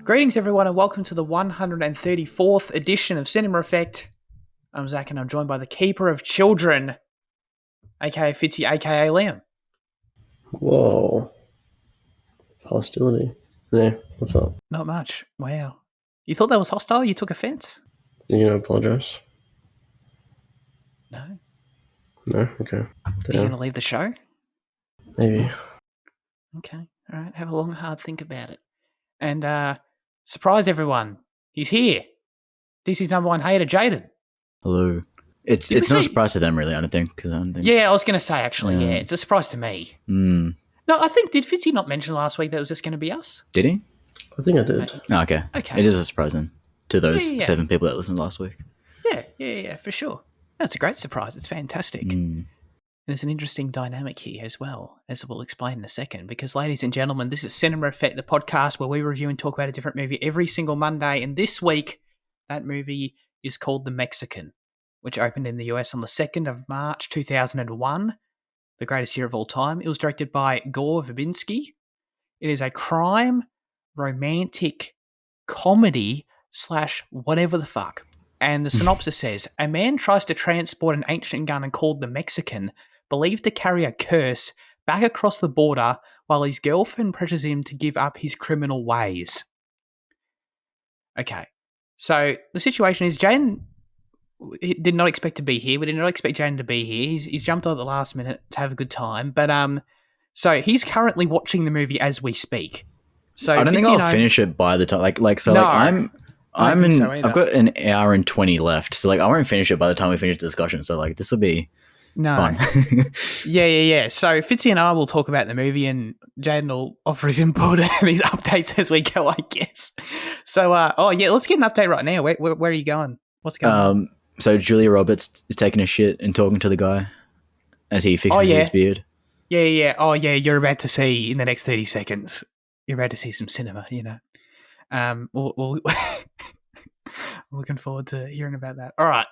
Greetings, everyone, and welcome to the 134th edition of Cinema Effect. I'm Zach, and I'm joined by the Keeper of Children, aka Fitzy, aka Liam. Whoa. Hostility. Yeah, what's up? Not much. Wow. You thought that was hostile? You took offense? You gonna apologize? No. No? Okay. Are you going to leave the show? Maybe. Okay. All right. Have a long, hard think about it. And, surprise everyone. He's here. DC's number one hater, Jaden. Hello. It's not a surprise to them, really, I don't think. Yeah, I was going to say, actually, yeah. It's a surprise to me. No, I think, did Fitzy not mention last week that it was just going to be us? Did he? I think I did. Maybe. Oh, okay. It is a surprise then to those 7 people that listened last week. Yeah, for sure. That's a great surprise. It's fantastic. And there's an interesting dynamic here as well, as we'll explain in a second. Because, ladies and gentlemen, this is Cinema Effect, the podcast where we review and talk about a different movie every single Monday. And this week, that movie is called The Mexican, which opened in the US on the 2nd of March 2001, the greatest year of all time. It was directed by Gore Verbinski. It is a crime, romantic comedy / whatever the fuck. And the synopsis says, a man tries to transport an ancient gun called the Mexican, believed to carry a curse, back across the border while his girlfriend pressures him to give up his criminal ways. Okay, so the situation is Jane did not expect to be here. We did not expect Jane to be here. He's jumped on at the last minute to have a good time. But so he's currently watching the movie as we speak. So I don't think I'll finish it by the time. I've got an hour and 20 left, so I won't finish it by the time we finish the discussion. So this will be fun. Yeah. So Fitzy and I will talk about the movie, and Jaden will offer his input and his updates as we go, I guess. So, let's get an update right now. Where are you going? What's going on? So Julia Roberts is taking a shit and talking to the guy as he fixes his beard. Yeah. Oh, yeah. You're about to see in the next 30 seconds. You're about to see some cinema, you know. We'll looking forward to hearing about that. All right.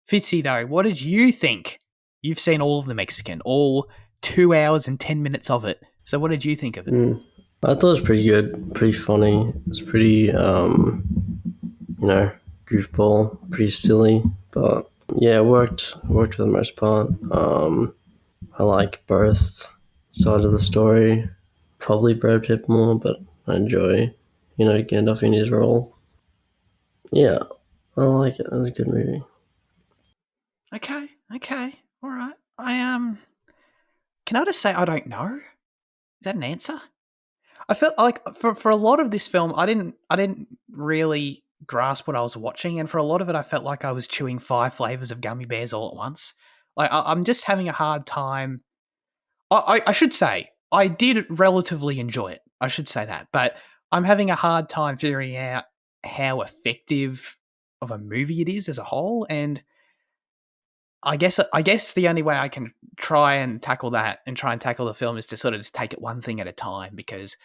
Fitzy, though, what did you think? You've seen all of The Mexican, all 2 hours and 10 minutes of it. So what did you think of it? I thought it was pretty good, pretty funny. It's pretty, goofball, pretty silly. But, yeah, it worked for the most part. I like both sides of the story. Probably Brad Pitt more, but I enjoy, Gandolfini's role. Yeah, I like it. It was a good movie. Okay. All right. Can I just say I don't know? Is that an answer? I felt like for a lot of this film, I didn't really grasp what I was watching, and for a lot of it, I felt like I was chewing 5 flavors of gummy bears all at once. I'm just having a hard time. I should say I did relatively enjoy it. I should say that, but I'm having a hard time figuring out how effective of a movie it is as a whole, and I guess the only way I can try and tackle that and try and tackle the film is to sort of just take it one thing at a time, because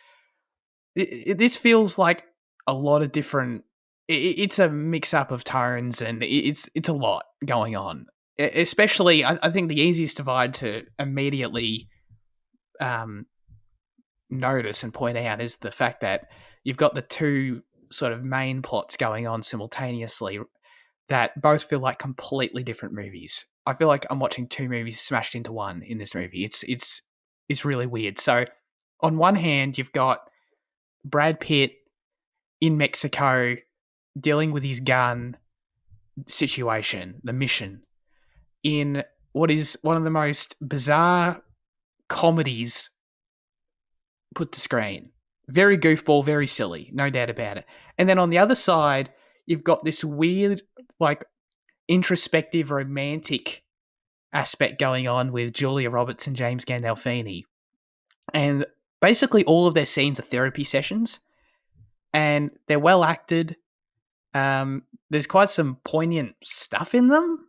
this feels like a lot of different. It's a mix-up of tones, and it's a lot going on. Especially, I think the easiest divide to immediately notice and point out is the fact that you've got the two sort of main plots going on simultaneously that both feel like completely different movies. I feel like I'm watching 2 movies smashed into one in this movie. It's really weird. So on one hand, you've got Brad Pitt in Mexico dealing with his gun situation, the mission, in what is one of the most bizarre comedies put to screen. Very goofball, very silly, no doubt about it. And then on the other side, you've got this weird, introspective, romantic aspect going on with Julia Roberts and James Gandolfini. And basically all of their scenes are therapy sessions, and they're well acted. There's quite some poignant stuff in them,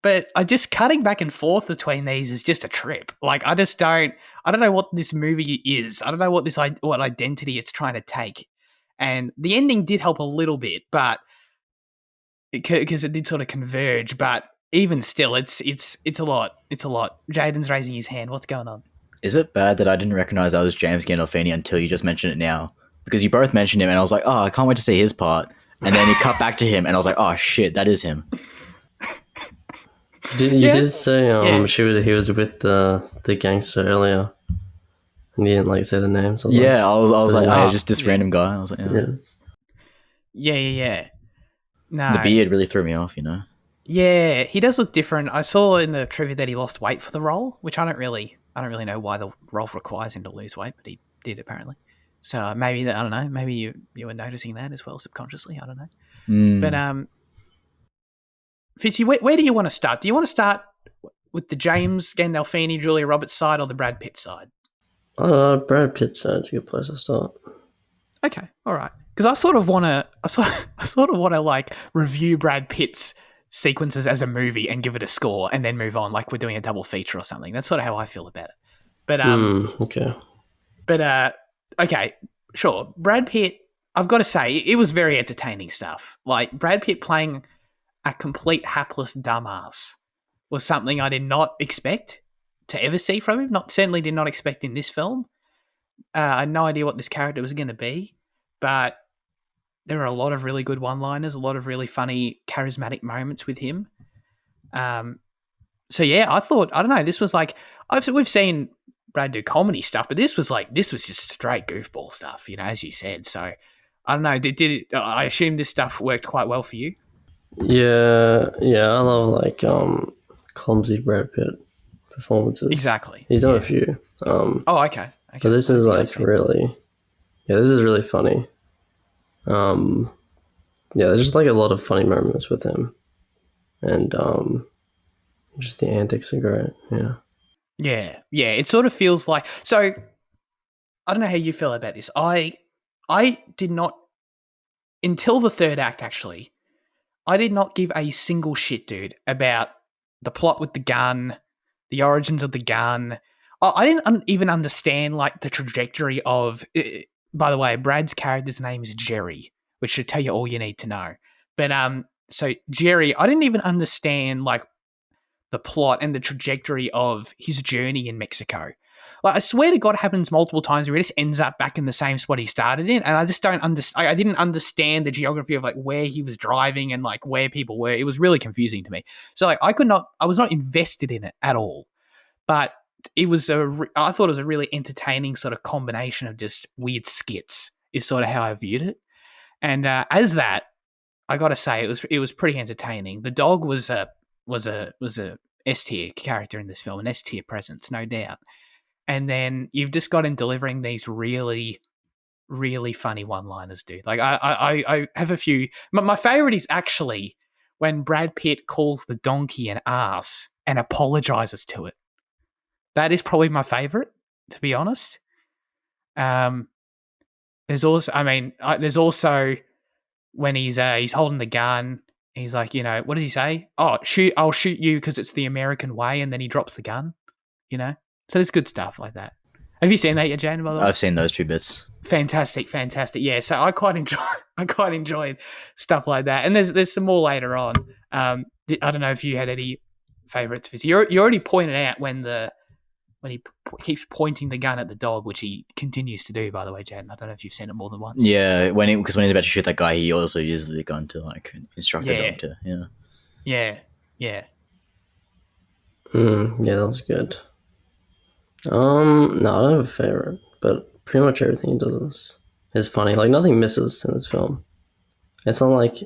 but just cutting back and forth between these is just a trip. I don't know what this movie is. I don't know what identity it's trying to take. And the ending did help a little bit, but because it did sort of converge, but even still, it's a lot. It's a lot. Jaden's raising his hand. What's going on? Is it bad that I didn't recognize that was James Gandolfini until you just mentioned it now? because you both mentioned him, and I was like, oh, I can't wait to see his part. And then it cut back to him, and I was like, oh shit, that is him. You did say Yeah. he was with the gangster earlier, and you didn't like say the names. Yeah, I was like, matter. oh, just this random guy. I was like, Yeah. No. The beard really threw me off, you know. Yeah, he does look different. I saw in the trivia that he lost weight for the role, which I don't really know why the role requires him to lose weight, but he did apparently. So maybe I don't know. Maybe you were noticing that as well subconsciously. I don't know. But Fitzy, where do you want to start? Do you want to start with the James Gandolfini, Julia Roberts side, or the Brad Pitt side? I don't know. Brad Pitt side's a good place to start. Okay, all right. Because I sort of want to like review Brad Pitt's sequences as a movie and give it a score, and then move on, like we're doing a double feature or something. That's sort of how I feel about it. But okay. But okay, sure. Brad Pitt, I've got to say, it was very entertaining stuff. Like Brad Pitt playing a complete hapless dumbass was something I did not expect to ever see from him. Certainly did not expect in this film. I had no idea what this character was going to be, but there are a lot of really good one-liners, a lot of really funny, charismatic moments with him. So yeah, I don't know, this was like, we've seen Brad do comedy stuff, but this was just straight goofball stuff, you know, as you said. So I don't know, I assume this stuff worked quite well for you? Yeah, I love like clumsy Brad Pitt performances. Exactly. He's done a few. Okay. But this is like really, this is really funny. There's just like a lot of funny moments with him, and just the antics are great. Yeah. It sort of feels like, so I don't know how you feel about this. I did not, until the third act actually, I did not give a single shit, dude, about the plot with the gun, the origins of the gun. I didn't even understand like the trajectory of. By the way, Brad's character's name is Jerry, which should tell you all you need to know. But so Jerry, I didn't even understand like the plot and the trajectory of his journey in Mexico. Like, I swear to God, it happens multiple times where he just ends up back in the same spot he started in, and I just don't understand. I didn't understand the geography of like where he was driving and like where people were. It was really confusing to me. So like, I was not invested in it at all. But it was I thought it was a really entertaining sort of combination of just weird skits. Is sort of how I viewed it, and as that, I got to say it was pretty entertaining. The dog was a S tier character in this film, an S tier presence, no doubt. And then you've just got him delivering these really, really funny one-liners, dude. Like I have a few. My favorite is actually when Brad Pitt calls the donkey an ass and apologizes to it. That is probably my favorite, to be honest. There's also when he's holding the gun. He's like, you know, what does he say? Oh, I'll shoot you because it's the American way, and then he drops the gun. You know, so there's good stuff like that. Have you seen that yet, Jane? By the way, I've seen those two bits. Fantastic. Yeah, so I quite enjoyed stuff like that, and there's some more later on. I don't know if you had any favorites. You already pointed out when he keeps pointing the gun at the dog, which he continues to do, by the way, Jaden. I don't know if you've seen it more than once. Yeah, because when he's about to shoot that guy, he also uses the gun to like instruct the dog to. Yeah. Yeah, that was good. No, I don't have a favorite, but pretty much everything he does is funny. Like nothing misses in this film. It's not like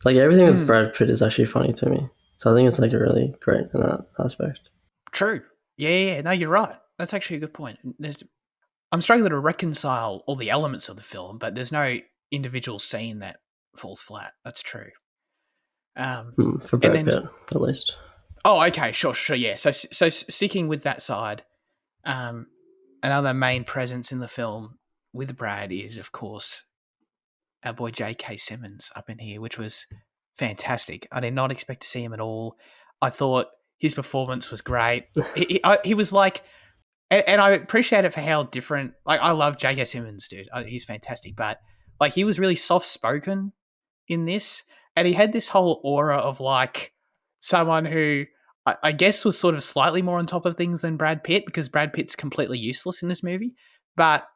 everything with Brad Pitt is actually funny to me. So I think it's like really great in that aspect. True. Yeah. No, you're right. That's actually a good point. I'm struggling to reconcile all the elements of the film, but there's no individual scene that falls flat. That's true. For Brad Pitt, at least. Oh, okay, sure, yeah. So sticking with that side, another main presence in the film with Brad is, of course, our boy J.K. Simmons up in here, which was fantastic. I did not expect to see him at all. I thought his performance was great. He was like, and I appreciate it for how different. Like, I love J.K. Simmons, dude. He's fantastic, but like, he was really soft spoken in this, and he had this whole aura of like someone who I guess was sort of slightly more on top of things than Brad Pitt, because Brad Pitt's completely useless in this movie. But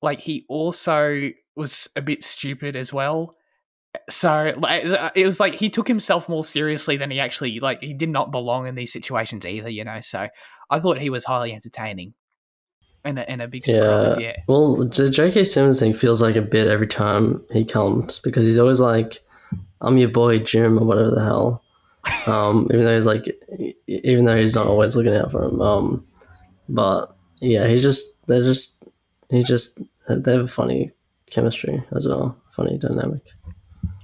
like he also was a bit stupid as well. So like, it was like he took himself more seriously than he actually like. He did not belong in these situations either, you know. So I thought he was highly entertaining and a big surprise. Yeah. Well, the J.K. Simmons thing feels like a bit every time he comes because he's always like, "I'm your boy Jim" or whatever the hell. Even though he's not always looking out for him. But yeah, they have a funny chemistry as well, funny dynamic.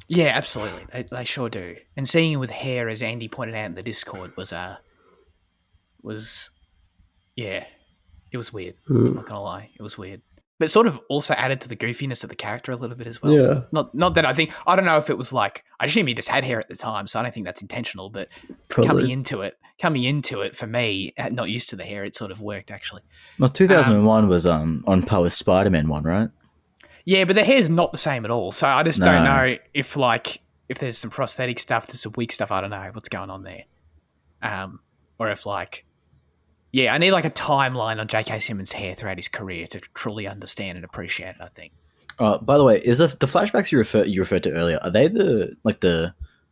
Yeah, absolutely. They sure do. And seeing him with hair, as Andy pointed out in the Discord, was yeah, it was weird. I'm not gonna lie, it was weird. But it sort of also added to the goofiness of the character a little bit as well. Yeah. Not that I don't know if it was like, I assume he just had hair at the time, so I don't think that's intentional, but coming into it for me, not used to the hair, it sort of worked actually. Well, 2001 was on par with Spider-Man 1, right? Yeah, but the hair's not the same at all. So I just don't know if there's some prosthetic stuff, there's some wig stuff, I don't know what's going on there. Or if like, yeah, I need like a timeline on J.K. Simmons' hair throughout his career to truly understand and appreciate it, I think. By the way, is the flashbacks you referred to earlier, are they the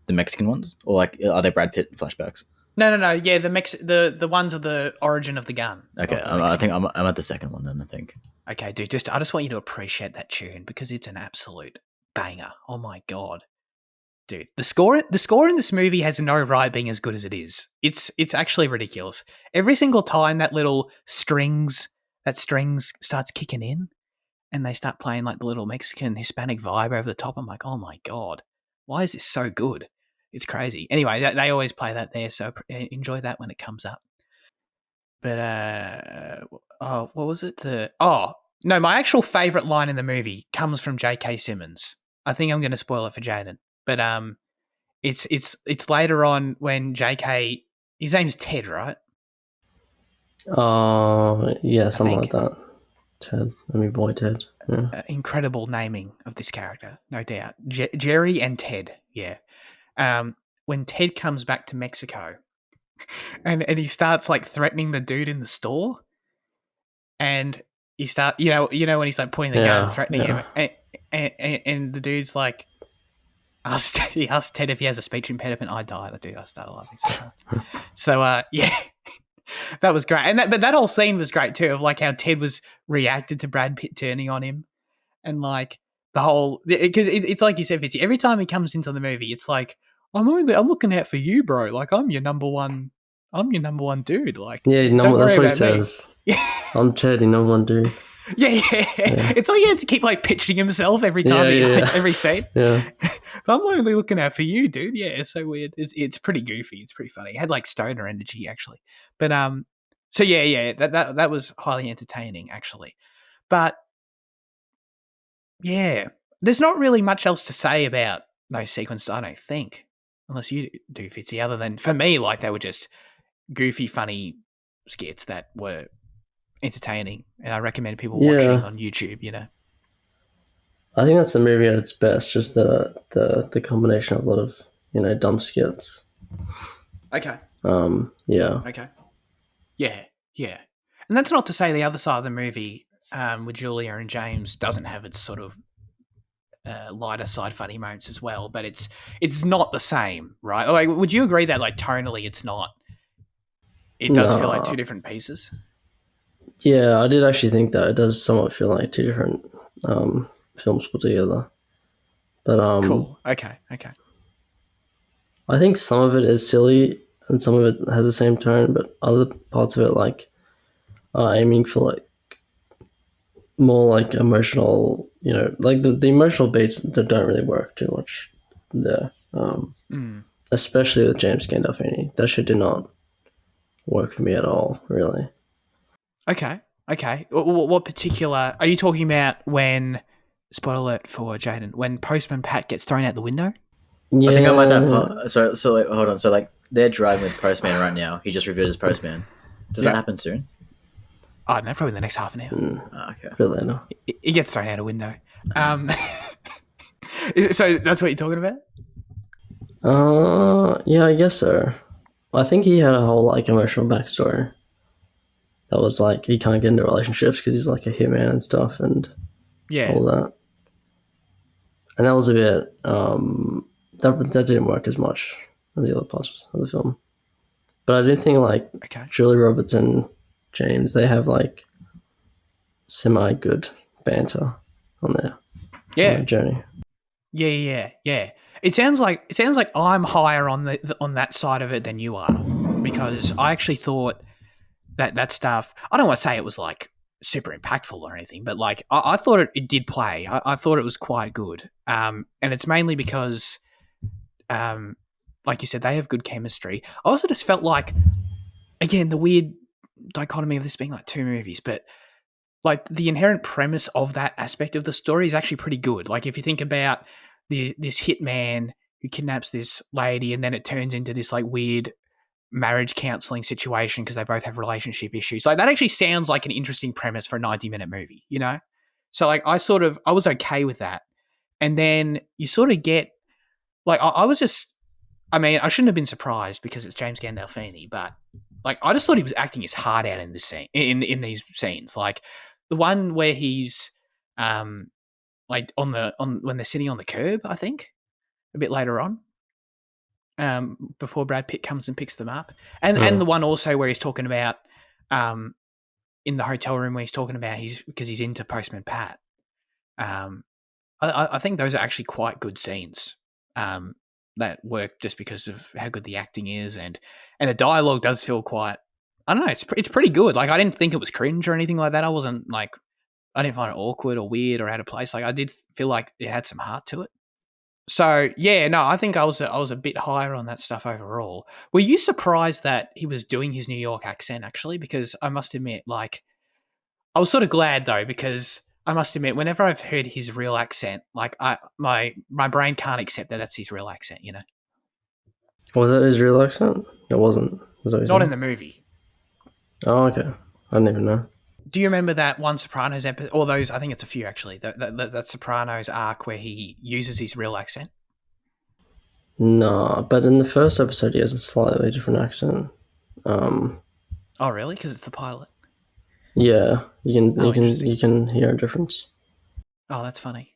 Mexican ones, or like are they Brad Pitt flashbacks? No. Yeah, the ones of the origin of the gun. Okay, I think I'm at the second one then. I think. Okay, dude. I just want you to appreciate that tune because it's an absolute banger. Oh my god, dude. The score in this movie has no right being as good as it is. It's actually ridiculous. Every single time that strings starts kicking in, and they start playing like the little Mexican Hispanic vibe over the top, I'm like, oh my god, why is this so good? It's crazy. Anyway, they always play that there, so enjoy that when it comes up. But what was it? No, my actual favorite line in the movie comes from J.K. Simmons. I think I'm going to spoil it for Jaden, but it's later on when J.K. his name's Ted, right? Yeah, something like that. Ted, boy Ted. Yeah. Incredible naming of this character, no doubt. Jerry and Ted, yeah. When Ted comes back to Mexico, and he starts like threatening the dude in the store, and he when he's like pointing the gun and threatening him, and the dude's like, he asked Ted if he has a speech impediment. I started laughing so hard. So yeah. That was great, and that whole scene was great too. Of like how Ted was reacted to Brad Pitt turning on him, and like the whole because it's like you said, Fitzy. Every time he comes into the movie, it's like I'm looking out for you, bro. Like I'm your number one dude. Like that's what he says. I'm Ted, your number one dude. Yeah. It's like he had to keep like pitching himself every time, every scene. Yeah, I'm only looking out for you, dude. Yeah, it's so weird. It's pretty goofy. It's pretty funny. It had like stoner energy actually, but so yeah, that was highly entertaining actually, but yeah, there's not really much else to say about those sequences, I don't think, unless you do, Fitzy. Other than for me, like they were just goofy, funny skits that were entertaining, and I recommend people watching on YouTube. You know, I think that's the movie at its best. Just the combination of a lot of dumb skits. Okay. Yeah. Okay. Yeah. And that's not to say the other side of the movie with Julia and James doesn't have its sort of lighter side funny moments as well, but it's not the same, right? Like, would you agree that like tonally it's not? It does feel like two different pieces. Yeah, I did actually think that it does somewhat feel like two different films put together. But cool. Okay. I think some of it is silly and some of it has the same tone, but other parts of it like are aiming for like more like emotional, like the emotional beats that don't really work too much there. Especially with James Gandolfini. That shit did not work for me at all, really. Okay. What particular are you talking about when, spoiler alert for Jaden, when Postman Pat gets thrown out the window? Yeah. I think I'm at that part. So like, hold on. So like they're driving with Postman right now. He just revealed his Postman. Does that happen soon? Oh, no, probably in the next half an hour. Okay. Really, no. He gets thrown out a window. So that's what you're talking about? Yeah, I guess so. I think he had a whole like emotional backstory. That was like he can't get into relationships because he's like a hitman and stuff, and Yeah. all that. And that was a bit that didn't work as much as the other parts of the film. But I do think like Julia Roberts and James, they have like semi good banter on their journey. Yeah. It sounds like I'm higher on on that side of it than you are, because I actually thought that stuff. I don't want to say it was like super impactful or anything, but like I thought it did play. I thought it was quite good. And it's mainly because, like you said, they have good chemistry. I also just felt like, again, the weird dichotomy of this being like two movies, but like the inherent premise of that aspect of the story is actually pretty good. Like if you think about this hitman who kidnaps this lady, and then it turns into this like weird marriage counselling situation because they both have relationship issues. Like that actually sounds like an interesting premise for a 90-minute movie, you know? So like I was okay with that. And then you sort of get like I was just, I mean, I shouldn't have been surprised because it's James Gandolfini, but like I just thought he was acting his heart out in this scene, in these scenes. Like the one where he's like on when they're sitting on the curb, I think, a bit later on. Before Brad Pitt comes and picks them up. And the one also where he's talking about in the hotel room where he's talking about because he's into Postman Pat. I think those are actually quite good scenes that work just because of how good the acting is, and the dialogue does feel quite, I don't know, it's pretty good. Like I didn't think it was cringe or anything like that. I didn't find it awkward or weird or out of place. Like I did feel like it had some heart to it. So yeah, no, I think I was a bit higher on that stuff overall. Were you surprised that he was doing his New York accent actually? Because I must admit, like, I was sort of glad though, because I must admit, whenever I've heard his real accent, like my brain can't accept that that's his real accent. You know, Was that his real accent? It wasn't. Was that not in the movie. Oh, okay. I didn't even know. Do you remember that one Sopranos episode, or those? I think it's a few actually. That Sopranos arc where he uses his real accent. No, but in the first episode, he has a slightly different accent. Oh, really? Because it's the pilot. Yeah, you can hear a difference. Oh, that's funny.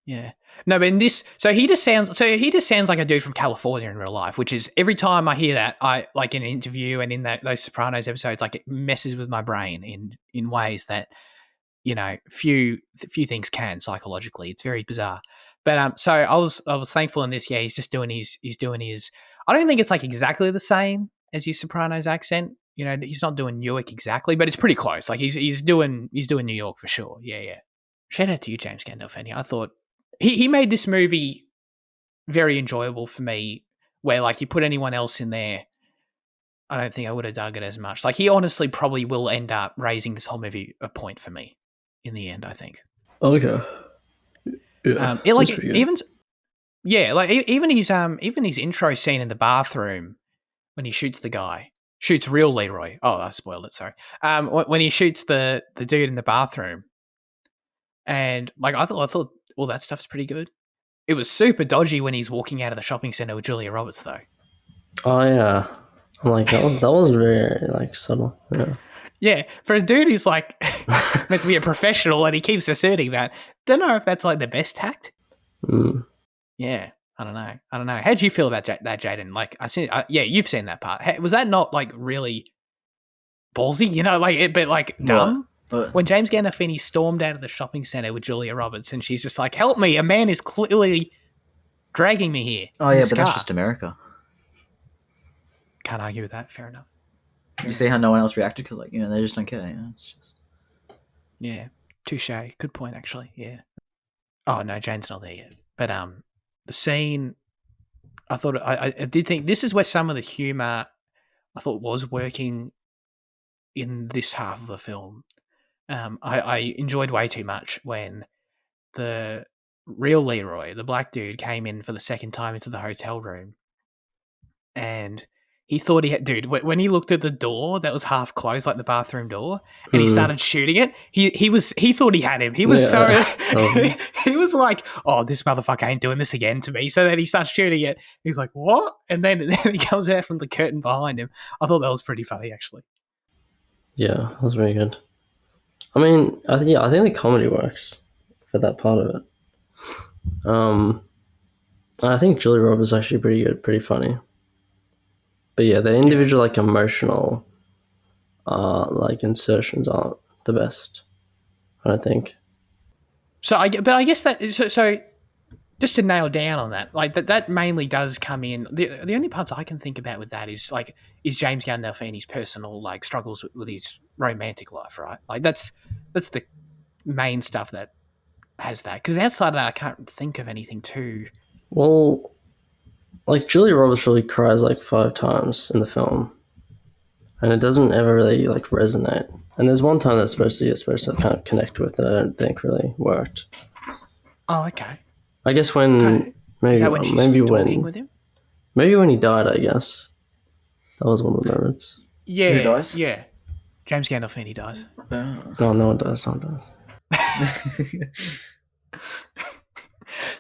Yeah. No, but in this, so he just sounds like a dude from California in real life, which is every time I hear that, I like in an interview and in those Sopranos episodes, like it messes with my brain in ways that, you know, few things can psychologically. It's very bizarre. But so I was thankful in this. Yeah, he's doing his. I don't think it's like exactly the same as his Sopranos accent. You know, he's not doing Newark exactly, but it's pretty close. Like he's doing New York for sure. Yeah. Shout out to you, James Gandolfini. I thought he made this movie very enjoyable for me. Where like you put anyone else in there, I don't think I would have dug it as much. Like he honestly probably will end up raising this whole movie a point for me in the end, I think. Okay. Yeah. Like even his intro scene in the bathroom when he shoots the guy, shoots real Leroy. Oh, I spoiled it. Sorry. When he shoots the dude in the bathroom, and like I thought all that stuff's pretty good. It was super dodgy when he's walking out of the shopping center with Julia Roberts, though. Oh yeah, I'm like that was very like subtle. Yeah. Yeah, for a dude who's like meant to be a professional and he keeps asserting that, don't know if that's like the best tact. Yeah, I don't know. How do you feel about that, Jaden? Like, yeah, you've seen that part. Was that not like really ballsy? You know, like but like dumb. What? When James Gandolfini stormed out of the shopping center with Julia Roberts, and she's just like, "Help me! A man is clearly dragging me here." Oh yeah, but that's just America. Can't argue with that. Fair enough. You see how no one else reacted because, like, you know, they just don't care. You know, it's just. Yeah, touche. Good point, actually. Yeah. Oh no, Jane's not there yet. But the scene, I thought I did think this is where some of the humor I thought was working in this half of the film. I enjoyed way too much when the real Leroy, the black dude, came in for the second time into the hotel room, and he thought he had, dude, when he looked at the door that was half closed, like the bathroom door, and he started shooting it, he thought he had him. He was he was like, oh, this motherfucker ain't doing this again to me. So then he starts shooting it. He's like, what? And then he comes out from the curtain behind him. I thought that was pretty funny, actually. Yeah, that was very good. I mean, I think the comedy works. for that part of it. I think Julia Roberts is actually pretty good, pretty funny. But yeah, the individual like emotional like insertions aren't the best, I don't think. So I guess that so just to nail down on that, like that mainly does come in. The only parts I can think about with that is like James Gandolfini's personal like struggles with his romantic life, right? Like that's the main stuff that has that. Because outside of that, I can't think of anything too. Well, like Julia Roberts really cries like 5 times in the film, and it doesn't ever really like resonate. And there's one time that's you're supposed to kind of connect with that I don't think really worked. Oh, okay. I guess when is that when she's talking with him? Maybe when he died, I guess. That was one of the moments. Yeah. Who dies? Yeah. James Gandolfini dies. Oh. No one does. No one does.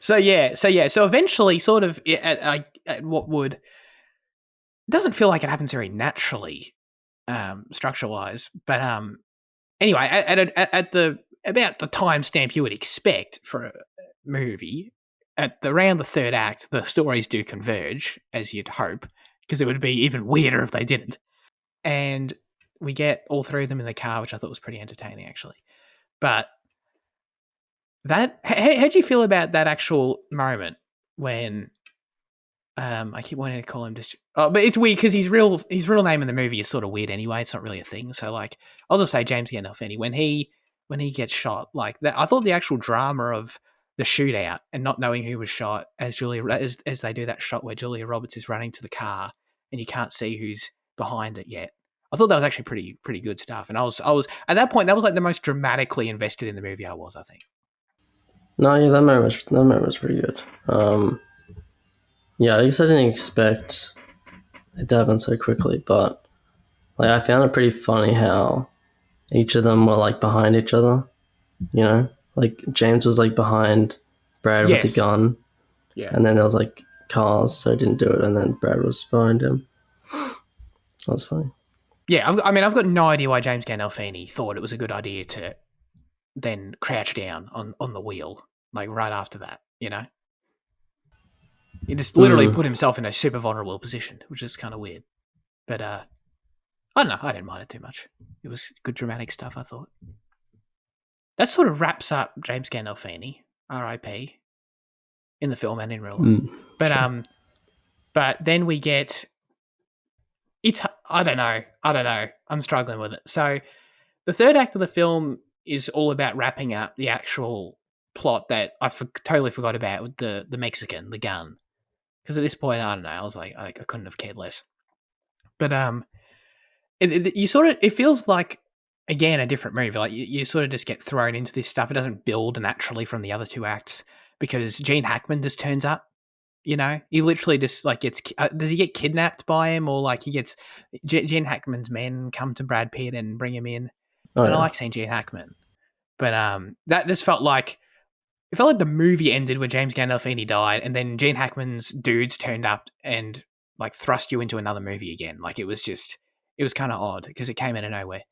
So eventually, sort of at what would doesn't feel like it happens very naturally, structure wise. But anyway, at the about the timestamp you would expect for a movie, around the third act, the stories do converge, as you'd hope, because it would be even weirder if they didn't. And we get all three of them in the car, which I thought was pretty entertaining, actually. But that, how do you feel about that actual moment when I keep wanting to call him just? Oh, but it's weird because his real name in the movie is sort of weird anyway. It's not really a thing. So like, I'll just say James Gandolfini when he gets shot. Like that, I thought the actual drama of the shootout and not knowing who was shot as they do that shot where Julia Roberts is running to the car and you can't see who's behind it yet. I thought that was actually pretty good stuff. And I was at that point, that was like the most dramatically invested in the movie I was, I think. No, yeah, that moment was pretty good. Yeah, I guess I didn't expect it to happen so quickly, but like I found it pretty funny how each of them were like behind each other. You know, like James was like behind Brad with the gun, and then there was like cars, so he didn't do it, and then Brad was behind him. That was funny. Yeah, I've got no idea why James Gandolfini thought it was a good idea to then crouch down on the wheel, like right after that, you know? He just literally put himself in a super vulnerable position, which is kind of weird. But I don't know, I didn't mind it too much. It was good dramatic stuff, I thought. That sort of wraps up James Gandolfini, R.I.P., in the film and in real life. But sure. But then we get... I don't know. I'm struggling with it. So the third act of the film is all about wrapping up the actual plot that I totally forgot about with the Mexican, the gun. Because at this point, I don't know, I was like, I couldn't have cared less. But it feels like, again, a different movie. Like you sort of just get thrown into this stuff. It doesn't build naturally from the other two acts because Gene Hackman just turns up. You know, he literally just like gets. Does he get kidnapped by him, or like he gets Gene Hackman's men come to Brad Pitt and bring him in? I like seeing Gene Hackman, but that just felt like it felt like the movie ended when James Gandolfini died, and then Gene Hackman's dudes turned up and like thrust you into another movie again. Like it was kind of odd because it came out of nowhere.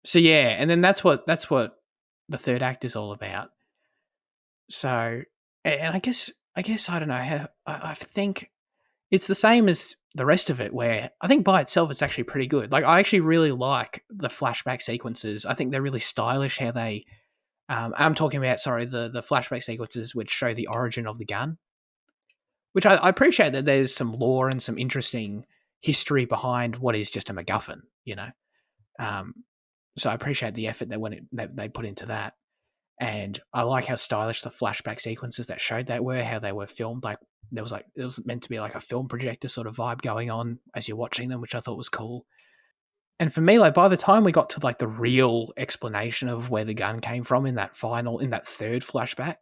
So yeah, and then that's what the third act is all about. So, and I guess I don't know. I think it's the same as the rest of it, where I think by itself it's actually pretty good. Like I actually really like the flashback sequences. I think they're really stylish how they. I'm talking about the flashback sequences which show the origin of the gun, which I appreciate that there's some lore and some interesting history behind what is just a MacGuffin, you know. So I appreciate the effort that they put into that. And I like how stylish the flashback sequences that showed that were, how they were filmed. Like it was meant to be like a film projector sort of vibe going on as you're watching them, which I thought was cool. And for me, like by the time we got to like the real explanation of where the gun came from in that third flashback,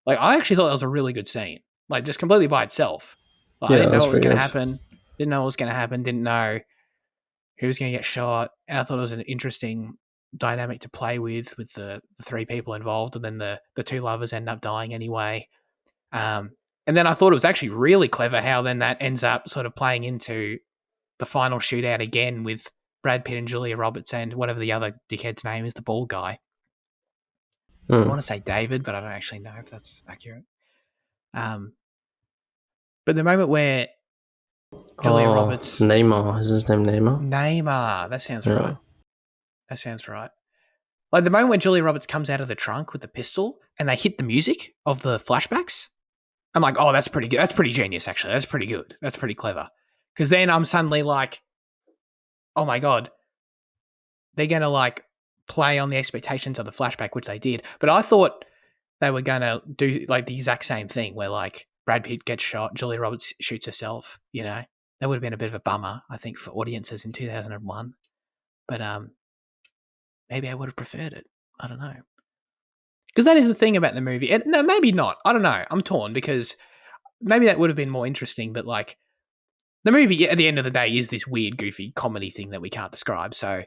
like I actually thought that was a really good scene. Like just completely by itself. Like, I didn't know what was going to happen. Didn't know what was going to happen. Didn't know who was going to get shot. And I thought it was an interesting dynamic to play with the three people involved, and then the two lovers end up dying anyway. And then I thought it was actually really clever how then that ends up sort of playing into the final shootout again with Brad Pitt and Julia Roberts and whatever the other dickhead's name is, the bald guy. I want to say David, but I don't actually know if that's accurate. But the moment where Julia Roberts... Neymar. Is his name Neymar? Neymar. That sounds right. That sounds right. Like the moment when Julia Roberts comes out of the trunk with the pistol and they hit the music of the flashbacks, I'm like, oh, that's pretty good. That's pretty genius, actually. That's pretty good. That's pretty clever. Because then I'm suddenly like, oh my God, they're going to like play on the expectations of the flashback, which they did. But I thought they were going to do like the exact same thing where like Brad Pitt gets shot, Julia Roberts shoots herself, you know? That would have been a bit of a bummer, I think, for audiences in 2001. But maybe I would have preferred it. I don't know. Because that is the thing about the movie. And, no, maybe not. I don't know. I'm torn because maybe that would have been more interesting. But like the movie at the end of the day is this weird, goofy comedy thing that we can't describe. So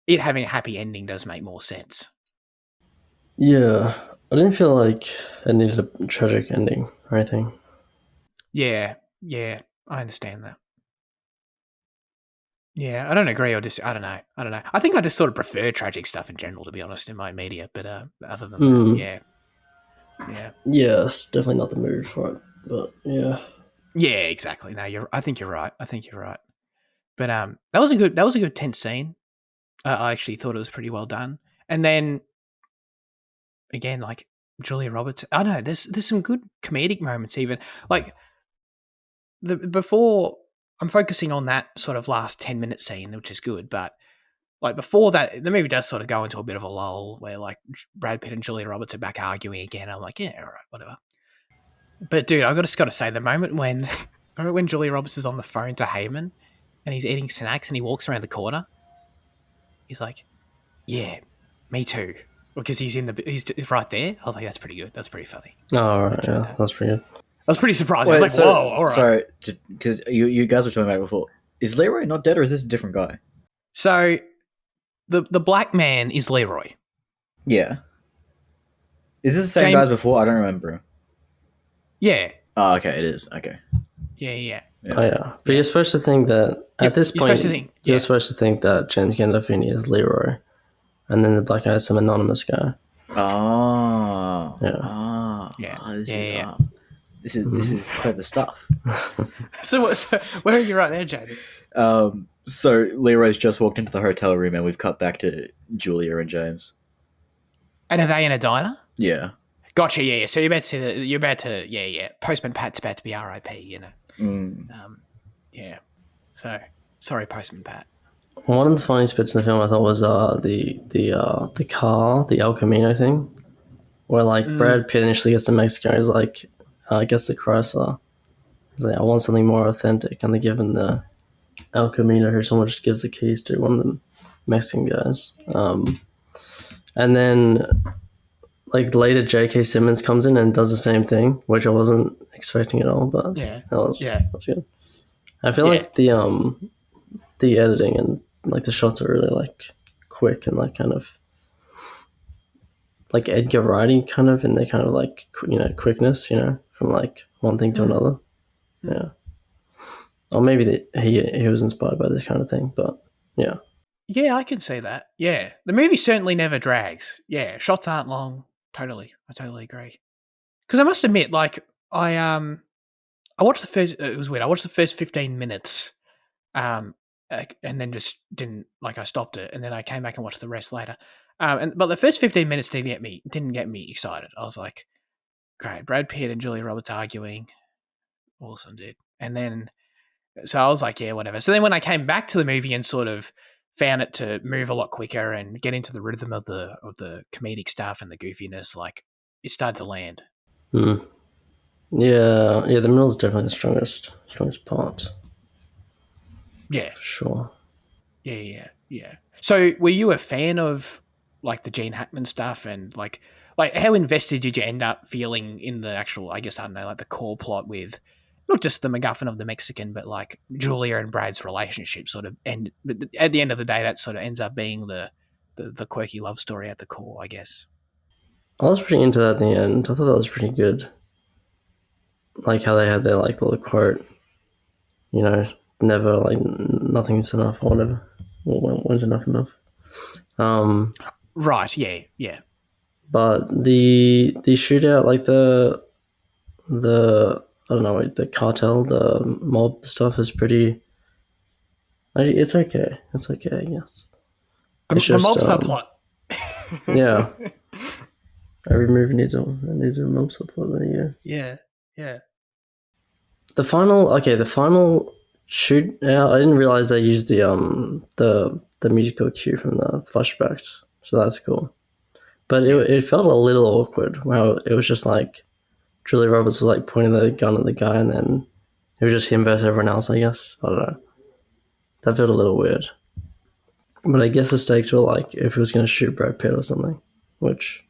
it having a happy ending does make more sense. Yeah. I didn't feel like it needed a tragic ending or anything. Yeah. I understand that. Yeah, I don't agree or I don't know. I think I just sort of prefer tragic stuff in general, to be honest, in my media. But other than that, yeah. Yeah, it's definitely not the movie for it. But yeah. Yeah, exactly. No, I think you're right. But that was a good tense scene. I actually thought it was pretty well done. And then again, like Julia Roberts, I don't know. There's some good comedic moments even. Like before, I'm focusing on that sort of last 10-minute scene, which is good. But like before that, the movie does sort of go into a bit of a lull where like Brad Pitt and Julia Roberts are back arguing again. I'm like, yeah, all right, whatever. But dude, I just got to say, the moment when Julia Roberts is on the phone to Heyman and he's eating snacks and he walks around the corner, he's like, yeah, me too. Because he's he's right there. I was like, that's pretty good. That's pretty funny. Oh, all right, yeah, that's pretty good. I was pretty surprised. I was like, whoa, all right. Sorry, because you guys were talking about it before. Is Leroy not dead, or is this a different guy? So, the black man is Leroy. Yeah. Is this the same guy as before? I don't remember. Yeah. Oh, okay, it is. Okay. Yeah. Oh, yeah. But you're supposed to think that at this point, you're supposed to think that James Gandolfini is Leroy, and then the black guy is some anonymous guy. Oh. Yeah. Oh. Yeah. Oh, this is clever stuff. So where are you right now, Jamie? So Leroy's just walked into the hotel room, and we've cut back to Julia and James. And are they in a diner? Yeah. Gotcha. Yeah. So you're about to. Yeah. Postman Pat's about to be R.I.P. You know. Yeah. So sorry, Postman Pat. One of the funniest bits in the film I thought was the car, the El Camino thing, where like Brad Pitt initially gets the Mexican, he's like, gets the Chrysler. He's like, I want something more authentic, and they give him the El Camino, or someone just gives the keys to one of the Mexican guys. And then like later, J.K. Simmons comes in and does the same thing, which I wasn't expecting at all. But that was good. I feel like the editing and like the shots are really like quick and like kind of like Edgar Wrighty kind of, and they kind of like quickness, from like one thing to another. Yeah. Or maybe he was inspired by this kind of thing, but yeah. Yeah, I can see that. Yeah, the movie certainly never drags. Yeah, shots aren't long. Totally, I totally agree. Because I must admit, like I watched the first. It was weird. I watched the first 15 minutes, and then just didn't like. I stopped it, and then I came back and watched the rest later. But the first 15 minutes didn't get me excited. I was like, great, Brad Pitt and Julia Roberts arguing, awesome, dude. And then, so I was like, yeah, whatever. So then when I came back to the movie and sort of found it to move a lot quicker and get into the rhythm of the comedic stuff and the goofiness, like it started to land. Yeah, the middle is definitely the strongest part. Yeah, for sure. Yeah. So, were you a fan of like the Gene Hackman stuff and like how invested did you end up feeling in the actual? I guess I don't know, like the core plot with not just the MacGuffin of the Mexican, but like Julia and Brad's relationship sort of end. But at the end of the day, that sort of ends up being the quirky love story at the core, I guess. I was pretty into that at the end. I thought that was pretty good. Like how they had their like little quote, never like nothing's enough or whatever. Or when's enough? Right. Yeah. But the shootout, like the I don't know, like the cartel, the mob stuff is pretty. It's okay. It's okay, I guess. It's The just mob subplot. yeah. Every movie needs a mob subplot. There, Yeah. Yeah. The final shoot. Yeah, I didn't realize they used the musical cue from the flashbacks, so that's cool. But it felt a little awkward. Wow, it was just like Julia Roberts was like pointing the gun at the guy, and then it was just him versus everyone else. I guess I don't know. That felt a little weird. But I guess the stakes were like if he was going to shoot Brad Pitt or something, which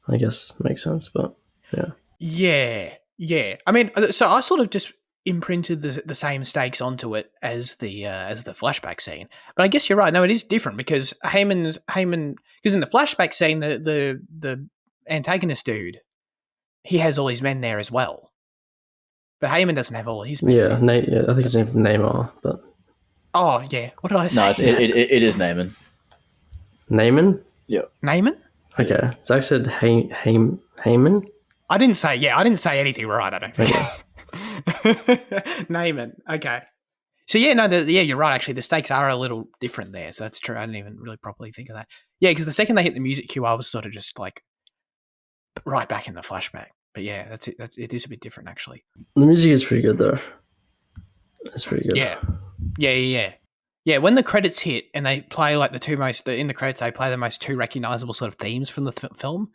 I guess makes sense. But yeah. Yeah. I mean, so I sort of just imprinted the same stakes onto it as the flashback scene. But I guess you're right. No, it is different because Heyman because in the flashback scene, the antagonist dude, he has all his men there as well. But Heyman doesn't have all his men. Yeah, I think his name's Neymar, but oh yeah, what did I say? No, it is Naaman. Naaman? Yeah. Naaman? Okay. Zach said Heyman? I didn't say anything right, I don't think. Okay. Naaman. Okay. So yeah, no, you're right. Actually, the stakes are a little different there. So that's true. I didn't even really properly think of that. Yeah, because the second they hit the music cue, I was sort of just like right back in the flashback. But yeah, that's it. It is a bit different actually. The music is pretty good though. It's pretty good. Yeah. When the credits hit and they play like in the credits they play the most two recognizable sort of themes from the film.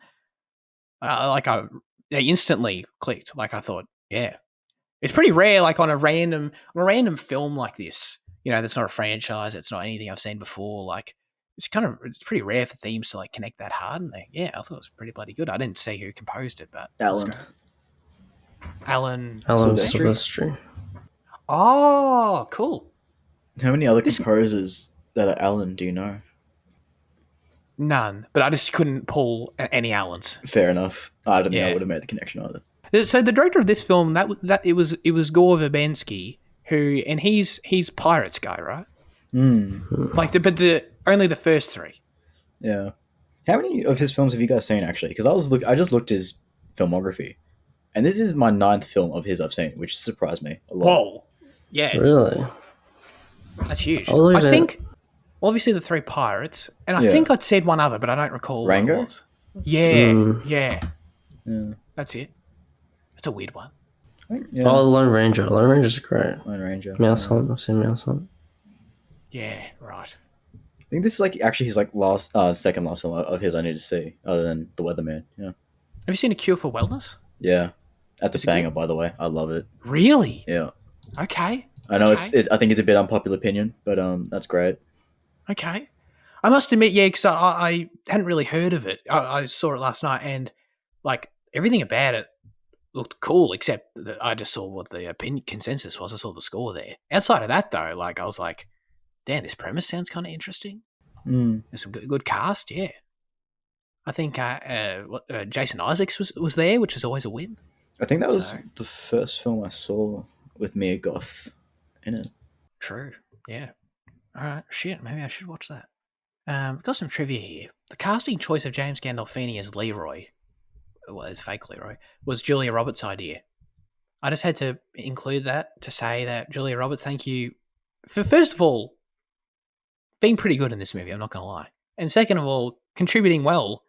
They instantly clicked. Like I thought, yeah, it's pretty rare. Like on a random film like this, that's not a franchise. It's not anything I've seen before. Like it's pretty rare for themes to like connect that hard. And I thought it was pretty bloody good. I didn't see who composed it, but Alan Silvestri. Oh, cool. How many other composers that are Alan do you know? None, but I just couldn't pull any Allens. Fair enough. I don't think I would have made the connection either. So the director of this film, it was Gore Verbinski, and he's Pirates guy, right? Like but only the first three. Yeah. How many of his films have you guys seen actually? Because I just looked his filmography, and this is my 9th film of his I've seen, which surprised me a lot. Whoa. Yeah. Really? That's huge. I think obviously the 3 Pirates, and I think I'd said one other, but I don't recall Rango? what it was. Yeah. That's it. That's a weird one. Yeah. Oh, Lone Ranger. Lone Ranger's great. Lone Ranger. Mouse Hunt. I've seen Mouse Hunt. Yeah, right. I think this is like actually his like second last film of his I need to see, other than The Weatherman. Yeah. Have you seen A Cure for Wellness? Yeah. That's a banger, by the way. I love it. Really? Yeah. Okay. I know I think it's a bit unpopular opinion, but that's great. Okay. I must admit, yeah, because I hadn't really heard of it. I saw it last night, and like everything about it looked cool, except that I just saw what the opinion consensus was. I saw the score there. Outside of that, though, like I was like, damn, this premise sounds kind of interesting. There's some good cast, yeah. I think Jason Isaacs was there, which is always a win. I think that was the first film I saw with Mia Goth in it. True, yeah. All right, shit, maybe I should watch that. Got some trivia here. The casting choice of James Gandolfini as Leroy, well, as fake Leroy, was Julia Roberts' idea. I just had to include that to say that Julia Roberts, thank you for, first of all, being pretty good in this movie, I'm not going to lie. And second of all, contributing well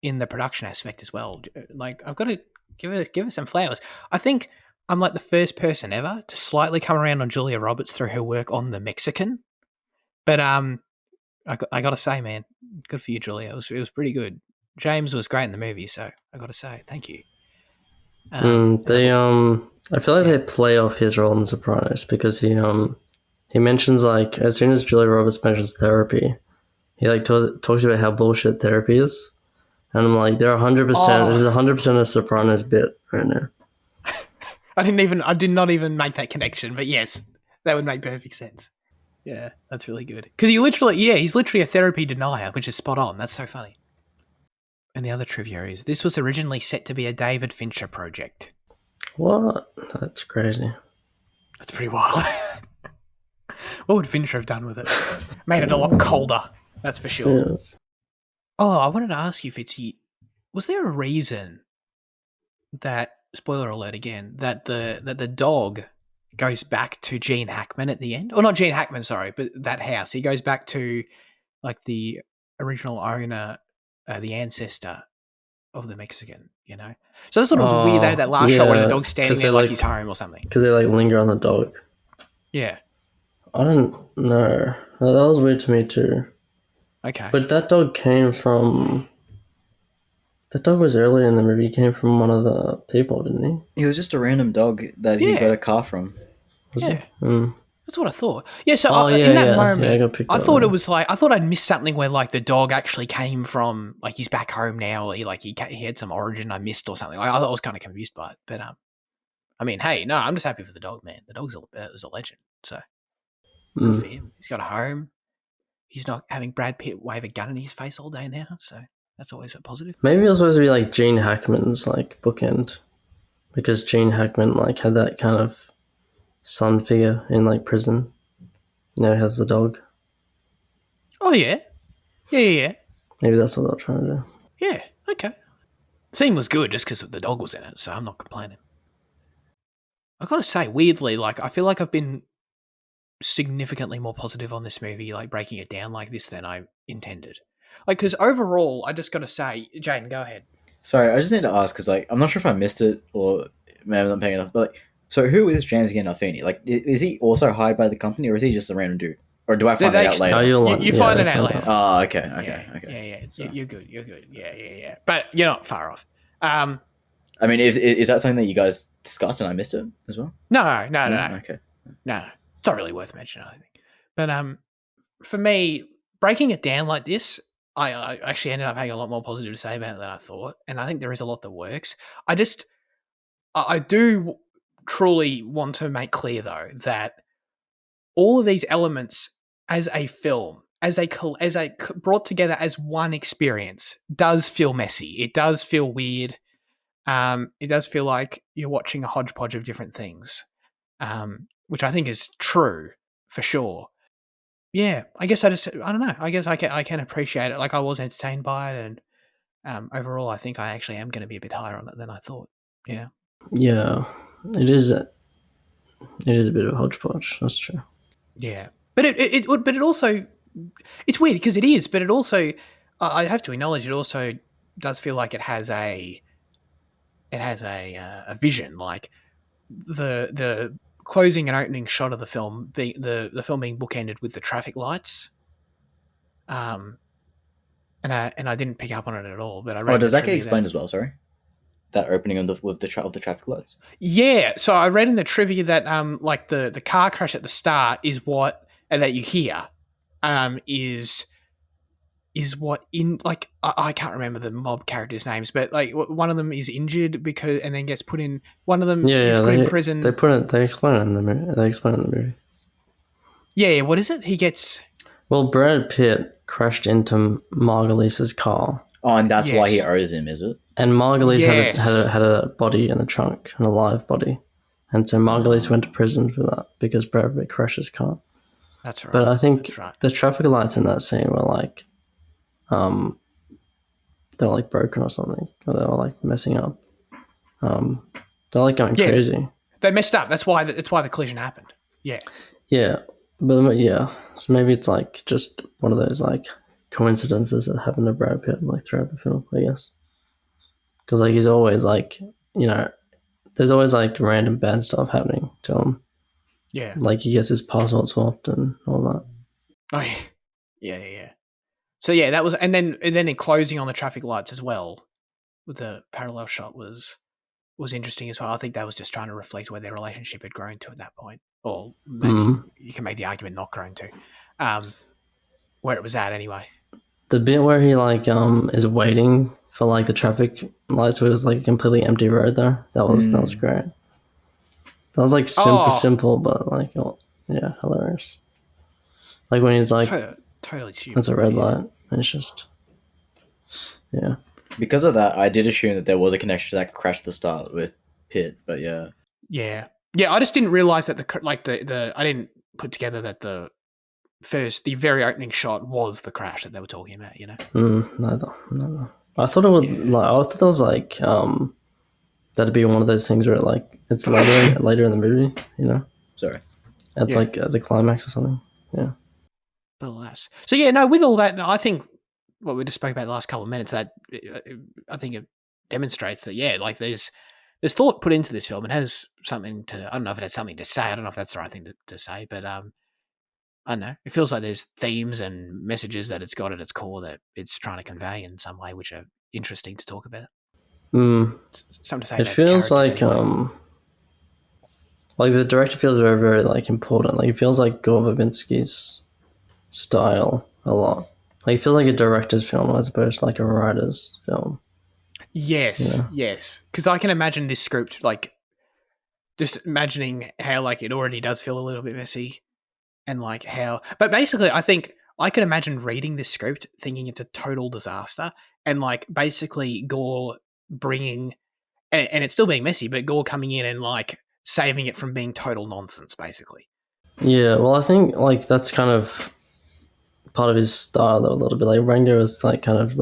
in the production aspect as well. Like, I've got to give her some flowers. I think I'm like the first person ever to slightly come around on Julia Roberts through her work on The Mexican. But I got to say, man, good for you, Julia. It was pretty good. James was great in the movie, so I got to say, thank you. I feel like they play off his role in The Sopranos because he mentions like as soon as Julia Roberts mentions therapy, he like talks about how bullshit therapy is, and I'm like, they're 100%. This is 100% a Sopranos bit right now. I did not even make that connection, but yes, that would make perfect sense. Yeah, that's really good because he's literally a therapy denier, which is spot on. That's so funny. And the other trivia is this was originally set to be a David Fincher project. What? That's crazy. That's pretty wild. What would Fincher have done with it? Made it a lot colder, that's for sure. Oh, I wanted to ask you, Fitzy, was there a reason that, spoiler alert again, that the dog goes back to Gene Hackman at the end? Or not Gene Hackman, sorry, but that house. He goes back to like the original owner, the ancestor of the Mexican, you know? So I just thought it was weird. They had that last shot where the dog's standing there like he's home or something. Because they like linger on the dog. Yeah. I don't know. That was weird to me too. Okay. But that dog came from... That dog was earlier in the movie. He came from one of the people, didn't he? He was just a random dog that he Yeah. got a car from. Was Yeah. he? Mm. That's what I thought. Yeah, so Oh, in that yeah. moment, Yeah, I got picked I up thought there. it was like, I thought I'd missed something where like the dog actually came from, like he's back home now, or he had some origin I missed or something. Like, I thought I was kind of confused by it. But, I mean, hey, no, I'm just happy for the dog, man. The dog's was a legend. So, good for him. He's got a home. He's not having Brad Pitt wave a gun in his face all day now. So, that's always a positive. Maybe it was supposed to be like Gene Hackman's like bookend. Because Gene Hackman like had that kind of son figure in like prison. You know, has the dog. Oh, yeah. Yeah. Maybe that's what they were trying to do. Yeah, okay. Scene was good just because the dog was in it, so I'm not complaining. I gotta say, weirdly, like I feel like I've been significantly more positive on this movie, like breaking it down like this than I intended. Like, because overall, I just gotta say, Jane, go ahead. Sorry, I just need to ask because like I'm not sure if I missed it or maybe I'm not paying enough. But like, so who is James Gandolfini? Like, is he also hired by the company or is he just a random dude? Or do I find that out later? You find it out later. Oh, okay. Yeah. You're good. Yeah. But you're not far off. I mean, is that something that you guys discussed and I missed it as well? No. Okay. No, it's not really worth mentioning, I think. But for me, breaking it down like this, I actually ended up having a lot more positive to say about it than I thought, and I think there is a lot that works. I do truly want to make clear though that all of these elements as a film, as a brought together as one experience, does feel messy. It does feel weird. It does feel like you're watching a hodgepodge of different things, which I think is true for sure. Yeah, I guess I don't know. I guess I can appreciate it. Like I was entertained by it, and overall, I think I actually am going to be a bit higher on it than I thought. Yeah. Yeah, it is. It is a bit of a hodgepodge. That's true. Yeah, but it also, it's weird because it is, but it also, I have to acknowledge, it also does feel like it has a vision, like the closing and opening shot of the film, the film being bookended with the traffic lights. And I didn't pick up on it at all, but I read. Oh, does that get explained as well? Sorry, that opening of the traffic lights. Yeah, so I read in the trivia that like the car crash at the start is what, and that you hear, is what in, like I can't remember the mob characters' names, but like one of them is injured because and then gets put in. One of them gets put in prison. They explain it in the movie. They explain it in the movie. Yeah. What is it? He gets. Well, Brad Pitt crashed into Margulies' car. Oh, and that's why he owes him, is it? And Margulies had a body in the trunk, an alive body, and so Margulies went to prison for that because Brad Pitt crashed his car. That's right. But I think the traffic lights in that scene were like, they were like broken or something, or they were like messing up. They're like going crazy. They messed up. That's why the collision happened. Yeah. Yeah, but so maybe it's like just one of those like coincidences that happen to Brad Pitt like throughout the film, I guess. Because like he's always like, you know, there's always like random bad stuff happening to him. Yeah. Like he gets his passport swapped and all that. Oh yeah. Yeah. So yeah, that was, and then in closing on the traffic lights as well, with the parallel shot was interesting as well. I think that was just trying to reflect where their relationship had grown to at that point, or maybe you can make the argument not grown to, where it was at anyway. The bit where he like is waiting for like the traffic lights, where it was like a completely empty road there. That was great. That was like simple, but like hilarious. Like when he's like, totally stupid. That's a red light. And it's just, yeah. Because of that, I did assume that there was a connection to that crash at the start with Pitt, but yeah. Yeah. I just didn't realize that the I didn't put together that the the very opening shot was the crash that they were talking about. Neither. I thought it would. I thought it was like that'd be one of those things where it's later in the movie. Sorry. It's like the climax or something. Yeah. But alas, so with all that, I think what we just spoke about the last couple of minutes, that I think it demonstrates that there's thought put into this film. It has something to. I don't know if it has something to say. I don't know if that's the right thing to say, but I don't know. It feels like there's themes and messages that it's got at its core that it's trying to convey in some way, which are interesting to talk about. Something to say. It feels like anyway. The director feels very, very important. It feels like Gore Verbinski's style a lot. It feels like a director's film as opposed to a writer's film. Yes, yes. Because I can imagine this script, just imagining how it already does feel a little bit messy, and how. But basically, I think I could imagine reading this script, thinking it's a total disaster, and basically Gore bringing, and it's still being messy, but Gore coming in and saving it from being total nonsense, basically. Yeah, well, I think that's kind of part of his style though, a little bit. Rango is kind of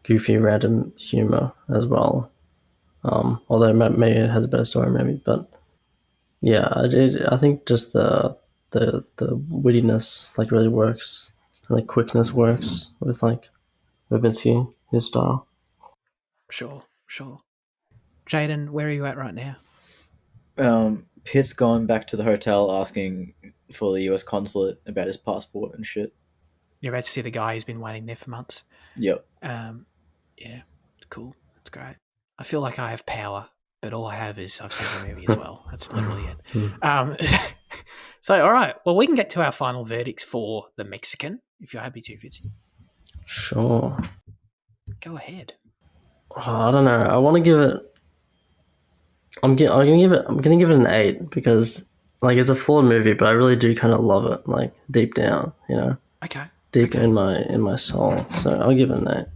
goofy, random humor as well. Although maybe it has a better story, maybe, but yeah, I think just the wittiness really works, and the quickness works with Verbinski, his style. Sure. Jaden, where are you at right now? Pitt's gone back to the hotel asking for the US consulate about his passport and shit. You're about to see the guy who's been waiting there for months. Yep. Yeah, cool. That's great. I feel like I have power, but all I have is I've seen the movie as well. That's literally it. So, all right. Well, we can get to our final verdicts for The Mexican, if you're happy to, Fitzy. Sure. Go ahead. I don't know. I want to give it. I'm gonna give it an 8 because it's a flawed movie, but I really do kind of love it, deep down, Okay. Deep in my soul. So I'll give it an 8.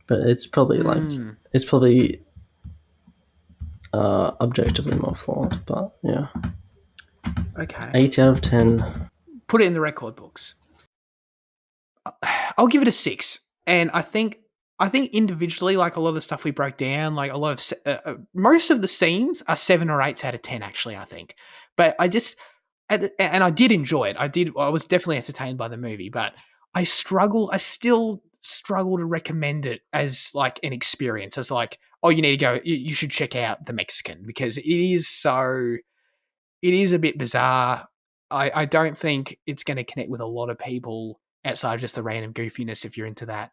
But it's probably objectively more flawed, but yeah. Okay. 8 out of 10. Put it in the record books. I'll give it a 6, and I think individually, a lot of the stuff we broke down, a lot of most of the scenes are 7 or 8s out of 10. Actually, I think, but I just and I did enjoy it. I was definitely entertained by the movie, but I still struggle to recommend it as an experience. As oh, you need to go. You should check out The Mexican because it is a bit bizarre. I don't think it's going to connect with a lot of people outside of just the random goofiness if you're into that.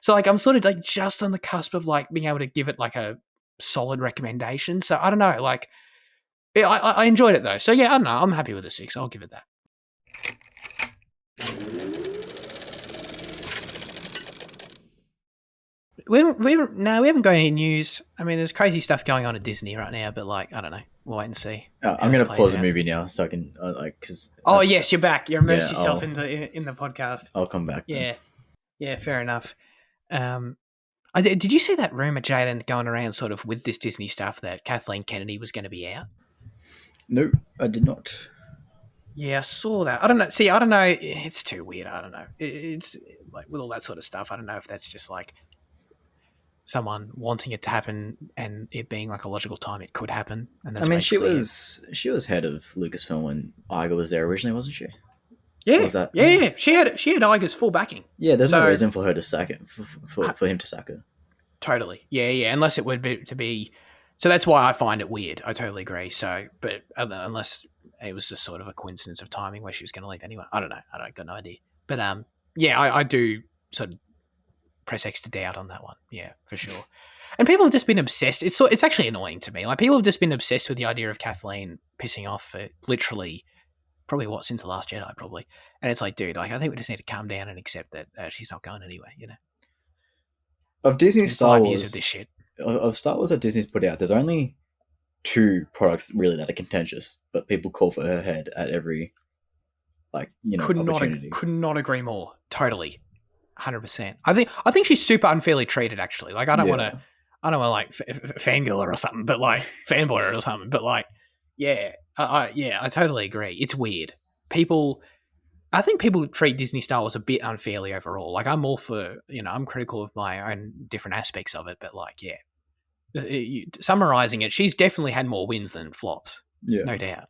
So I'm sort of just on the cusp of being able to give it a solid recommendation. So I don't know, I enjoyed it though. So yeah, I don't know. I'm happy with a 6. I'll give it that. We haven't got any news. I mean, there's crazy stuff going on at Disney right now, but I don't know. We'll wait and see. I'm going to pause the movie now so I can because. Oh yes, you're back. You immerse yourself in the podcast. I'll come back. Yeah, fair enough. Did you see that rumor, Jaden, going around sort of with this Disney stuff that Kathleen Kennedy was going to be out? No, I did not. Yeah, I saw that. I don't know. See, I don't know. It's too weird. I don't know. It's with all that sort of stuff. I don't know if that's just someone wanting it to happen and it being a logical time it could happen. And that's she was head of Lucasfilm when Iger was there originally, wasn't she? Yeah, yeah. She had Iger's full backing. Yeah, there's no reason for her to sack it, for him to sack her. Totally. Yeah. Unless it would be to be. So that's why I find it weird. I totally agree. So, but unless it was just sort of a coincidence of timing where she was going to leave anyway. I don't know. I got no idea. But I do sort of press X to doubt on that one. Yeah, for sure. And people have just been obsessed. It's actually annoying to me. People have just been obsessed with the idea of Kathleen pissing off for literally probably since The Last Jedi probably. And it's dude, I think we just need to calm down and accept that she's not going anywhere, Of Disney's Star Wars, years of this shit. Of Star Wars that Disney's put out, there's only 2 products really that are contentious, but people call for her head at every opportunity. Could not agree more. Totally. 100%. I think she's super unfairly treated actually. I don't want to fangirl her or something, but fanboy her or something, but I totally agree. It's weird. People I think people treat Disney Star Wars a bit unfairly overall. Like, I'm all for, I'm critical of my own different aspects of it, but like, yeah, summarizing it, she's definitely had more wins than flops. Yeah. No doubt.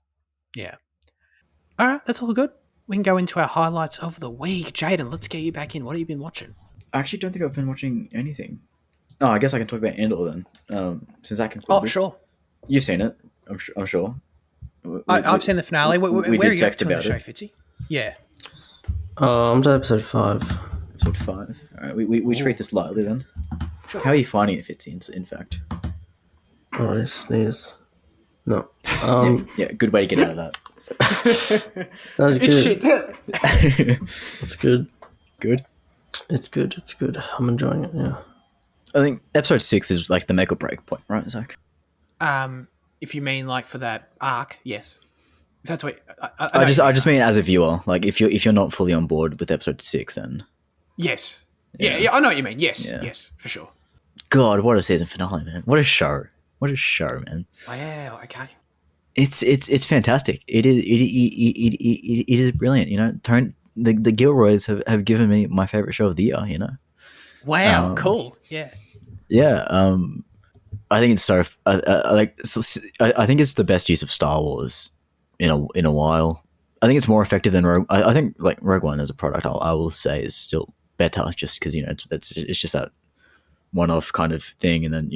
Yeah. All right, that's all good. We can go into our highlights of the week. Jaden, let's get you back in. What have you been watching? I actually don't think I've been watching anything. Oh, I guess I can talk about Andor then, since that concluded. Oh, sure. You've seen it, I'm sure. I've seen the finale. Where did are you text up to in the about show, it. Fitzy? Yeah. I'm to episode 5. Episode 5. All right, we treat this lightly then. Sure. How are you finding it, Fitzy, in fact? Oh, I sneeze. No. Yeah, good way to get out of that. That was good. Shit. It's good. Good? It's good. It's good. I'm enjoying it, yeah. I think episode 6 is like the make or break point, right, Zach? If you mean like for that arc, yes. If that's what I just mean as a viewer. Like if you're not fully on board with episode 6, then yes. Yeah, I know what you mean. Yes, yes, for sure. God, what a season finale, man! What a show! What a show, man! Wow. Okay. It's fantastic. It is brilliant. You know, the Gilroys have given me my favorite show of the year. You know. Wow. Cool. Yeah. Yeah. I think it's so I think it's the best use of Star Wars in a while. I think it's more effective than Rogue. I think like Rogue One as a product, I will say is still better, just because it's just that one-off kind of thing, and then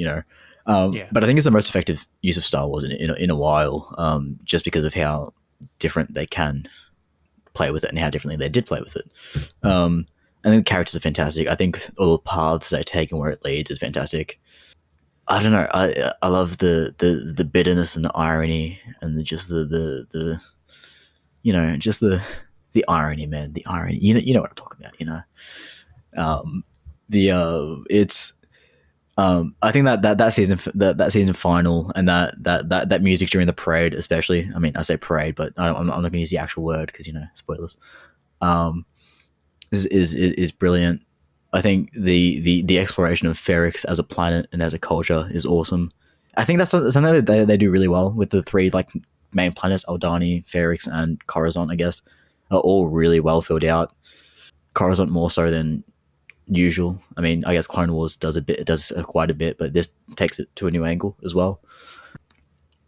but I think it's the most effective use of Star Wars in a while, just because of how different they can play with it and how differently they did play with it. And the characters are fantastic. I think all the paths they take and where it leads is fantastic. I don't know. I love the bitterness and the irony and just the irony, man. The irony. You know what I'm talking about. It's. I think that season final and that music during the parade, especially. I mean, I say parade, but I'm not going to use the actual word because spoilers. Is brilliant. I think the exploration of Ferrix as a planet and as a culture is awesome. I think that's something that they do really well with the 3 like main planets, Aldani, Ferrix, and Coruscant. I guess are all really well filled out. Coruscant more so than usual. I mean, I guess Clone Wars does quite a bit, but this takes it to a new angle as well.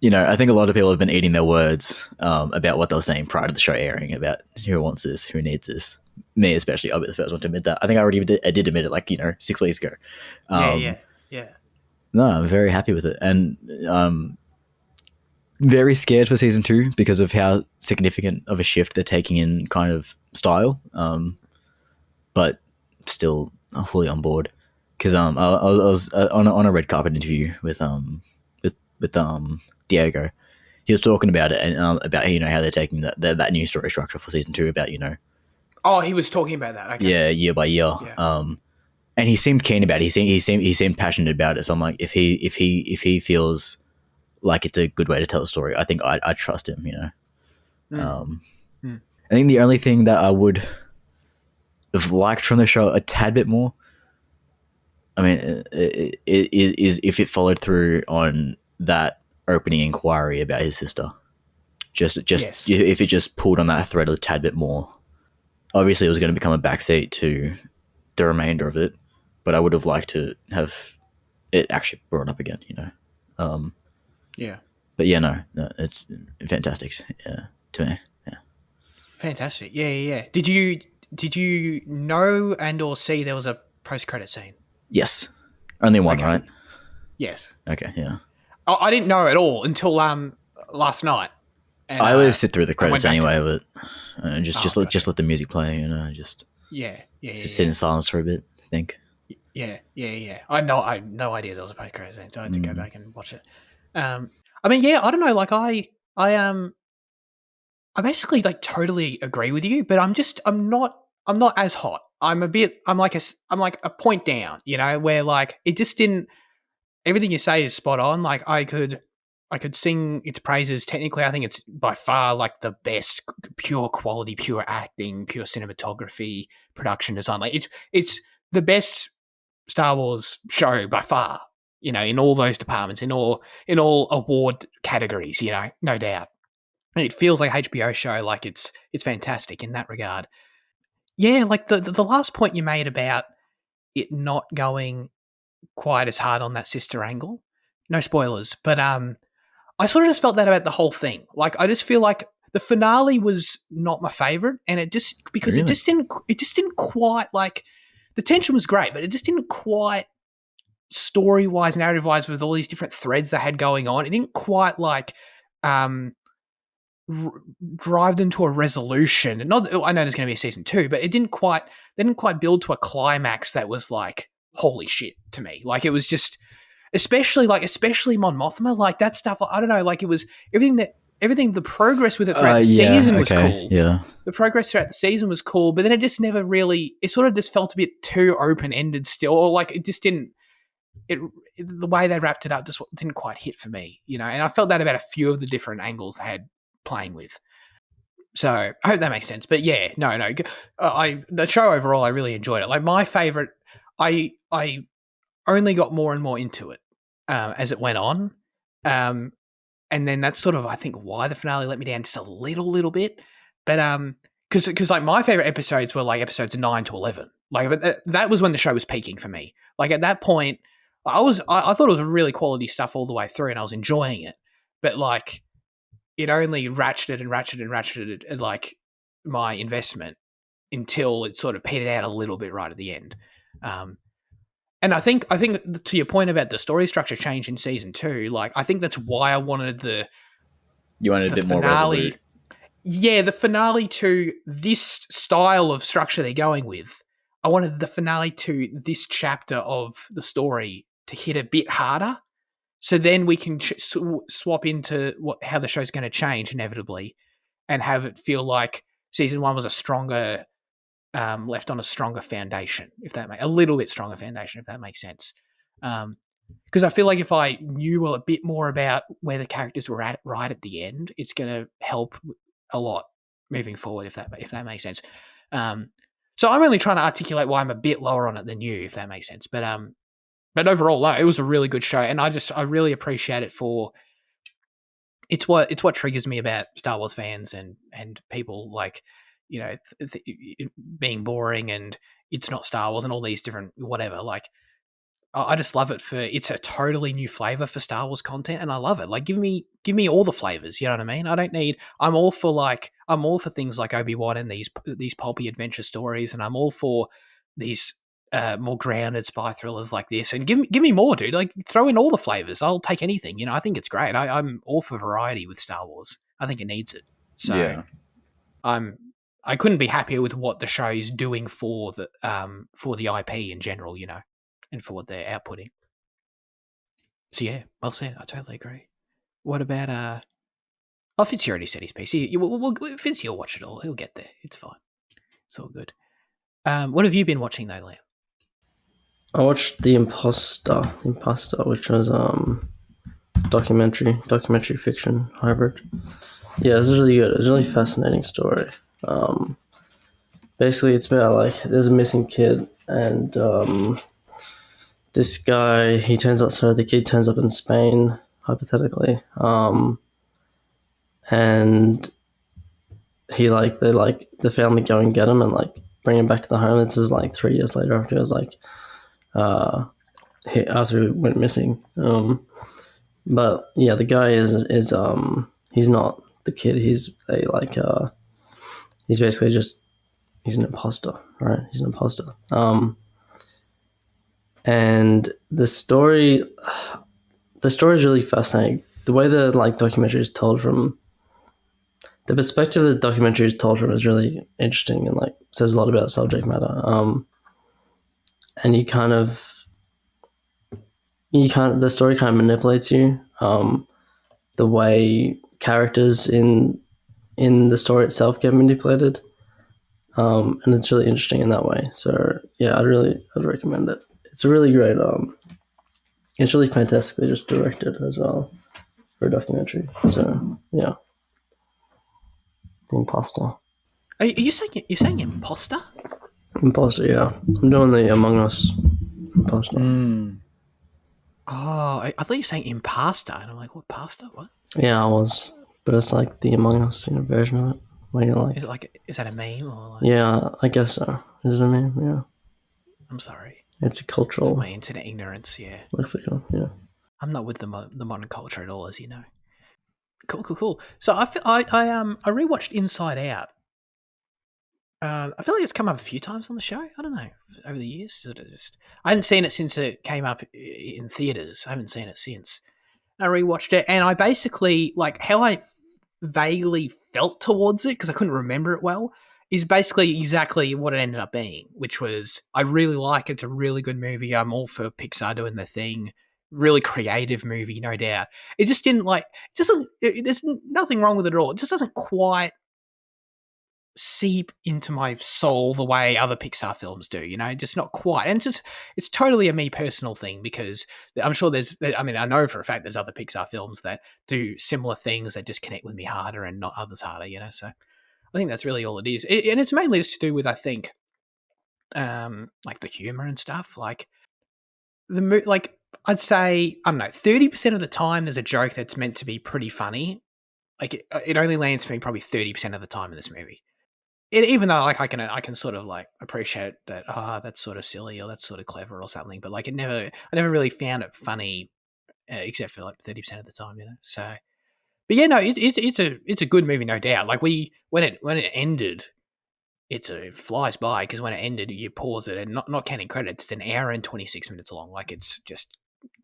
I think a lot of people have been eating their words about what they were saying prior to the show airing about who wants this, who needs this. Me especially, I'll be the first one to admit that. I think I did admit it like 6 weeks ago. Yeah. No, I'm very happy with it, and very scared for season 2 because of how significant of a shift they're taking in kind of style. But still fully on board because I was on a red carpet interview with Diego. He was talking about it and about how they're taking that new story structure for season 2 about Oh, he was talking about that. Okay. Yeah, year by year. Yeah. And he seemed keen about it. He seemed passionate about it. So I'm like, if he feels like it's a good way to tell a story, I think I trust him. I think the only thing that I would have liked from the show a tad bit more, I mean, is if it followed through on that opening inquiry about his sister. Just Yes. If it just pulled on that thread a tad bit more. Obviously, it was going to become a backseat to the remainder of it, but I would have liked to have it actually brought up again. Yeah. But yeah, no, it's fantastic. Yeah, to me. Yeah. Fantastic. Yeah. Did you know and or see there was a post-credit scene? Yes. Only one, Okay. right? Yes. Okay. Yeah. I didn't know at all until last night. And, I always sit through the I went credits back anyway, but just gotcha. let the music play. Just Yeah. sit in silence for a bit. I think. Yeah. I had no idea there was a post-credit scene, so I had to go back and watch it. I mean, yeah, I don't know. Like, I basically like totally agree with you, but I'm not as hot. I'm like a point down, where like it just didn't. Everything you say is spot on. Like I could sing its praises. Technically, I think it's by far like the best, pure quality, pure acting, pure cinematography, production design. Like it's the best Star Wars show by far. In all those departments, in all award categories, no doubt. It feels like an HBO show. Like it's fantastic in that regard. Yeah, like the last point you made about it not going quite as hard on that sister angle. No spoilers, but I sort of just felt that about the whole thing. Like I just feel like the finale was not my favorite, and it just because Really? it just didn't quite like the tension was great, but it just didn't quite story wise, narrative wise, with all these different threads they had going on. It didn't quite like drive them to a resolution. Not I know there's going to be a season 2, but it didn't quite build to a climax that was like holy shit to me. Like it was just especially Mon Mothma, like that stuff. I don't know, like it was everything. The progress with it throughout the season was cool. Yeah, the progress throughout the season was cool, but then it just never really. It sort of just felt a bit too open ended still, or like it just didn't. The way they wrapped it up just didn't quite hit for me, you know. And I felt that about a few of the different angles they had playing with. So I hope that makes sense. But yeah, no. The show overall, I really enjoyed it. Like my favorite, I only got more and more into it as it went on, and then that's sort of I think why the finale let me down just a little bit. But because like my favorite episodes were like episodes 9 to 11. Like that was when the show was peaking for me. Like at that point, I thought it was really quality stuff all the way through, and I was enjoying it. But like it only ratcheted like my investment until it sort of petered out a little bit right at the end. And I think to your point about the story structure change in season 2, like I think that's why I wanted a bit finale, more resolute. Yeah, the finale to this style of structure they're going with. I wanted the finale to this chapter of the story to hit a bit harder, so then we can swap into how the show's going to change inevitably, and have it feel like season 1 was a stronger. Left on a stronger foundation, a little bit stronger foundation, if that makes sense. Because I feel like if I knew a bit more about where the characters were at right at the end, it's going to help a lot moving forward, if that makes sense. So I'm only trying to articulate why I'm a bit lower on it than you, if that makes sense. But overall, no, it was a really good show, and I really appreciate it for. It's what triggers me about Star Wars fans and people like, you know, being boring and it's not Star Wars and all these different whatever. Like, I just love it for it's a totally new flavor for Star Wars content, and I love it. Like, give me all the flavors. You know what I mean? I'm all for things like Obi-Wan and these pulpy adventure stories, and I'm all for these more grounded spy thrillers like this. And give me more, dude. Like, throw in all the flavors. I'll take anything. You know, I think it's great. I'm all for variety with Star Wars. I think it needs it. So Yeah. I couldn't be happier with what the show is doing for the IP in general, you know, and for what they're outputting. So yeah, well said. I totally agree. What about Fitzy already said his piece. Fitzy will watch it all. He'll get there. It's fine. It's all good. What have you been watching though, Liam? I watched The Imposter, which was documentary fiction hybrid. Yeah, it's really good. It's a really fascinating story. Basically, it's about like there's a missing kid, and this guy the kid turns up in Spain, hypothetically, and the family go and get him and like bring him back to the home. This is like 3 years later after he was like after he went missing. But yeah, the guy is he's not the kid. He's he's basically just he's an imposter, right? He's an imposter. And the story is really fascinating. The way the documentary is told from the perspective the documentary is told from is really interesting and says a lot about subject matter. And the story kind of manipulates you. The way characters in the story itself get manipulated. And it's really interesting in that way. So yeah, I'd recommend it. It's a really great, it's really fantastically just directed as well for a documentary. So yeah. The Imposter. Are you saying imposter? Imposter, yeah. I'm doing the Among Us Imposter. Oh, I thought you were saying impasta, and I'm like, what pasta? What? Yeah, I was. but it's like the Among Us version of it. Where you're like, is that a meme or like? Yeah, I guess so. Is it a meme? Yeah. I'm sorry. It's a cultural. For my internet ignorance, yeah. Lexicon, yeah. I'm not with the modern culture at all, as you know. Cool. So I rewatched Inside Out. I feel like it's come up a few times on the show. I don't know, over the years. Sort of I hadn't seen it since it came up in theaters. I haven't seen it since. I rewatched it, and I basically like how I vaguely felt towards it because I couldn't remember it well. Is basically exactly what it ended up being, which was I really like it. It's a really good movie. I'm all for Pixar doing their thing. Really creative movie, no doubt. It just didn't like. It doesn't. There's nothing wrong with it at all. It just doesn't quite seep into my soul the way other Pixar films do, just not quite. And it's totally a me personal thing because I'm sure I know for a fact there's other Pixar films that do similar things that just connect with me harder and not others harder, so I think that's really all it is. And it's mainly just to do with, I think, like the humor and stuff. Like I'd say, I don't know, 30% of the time there's a joke that's meant to be pretty funny. Like it only lands for me probably 30% of the time in this movie. Even though like I can sort of like appreciate that that's sort of silly or that's sort of clever or something, but like I never really found it funny except for like 30% of the time, So, but yeah, no, it's a good movie, no doubt. Like when it ended, it flies by because when it ended, you pause it and not counting credits, it's an hour and 26 minutes long. Like it's just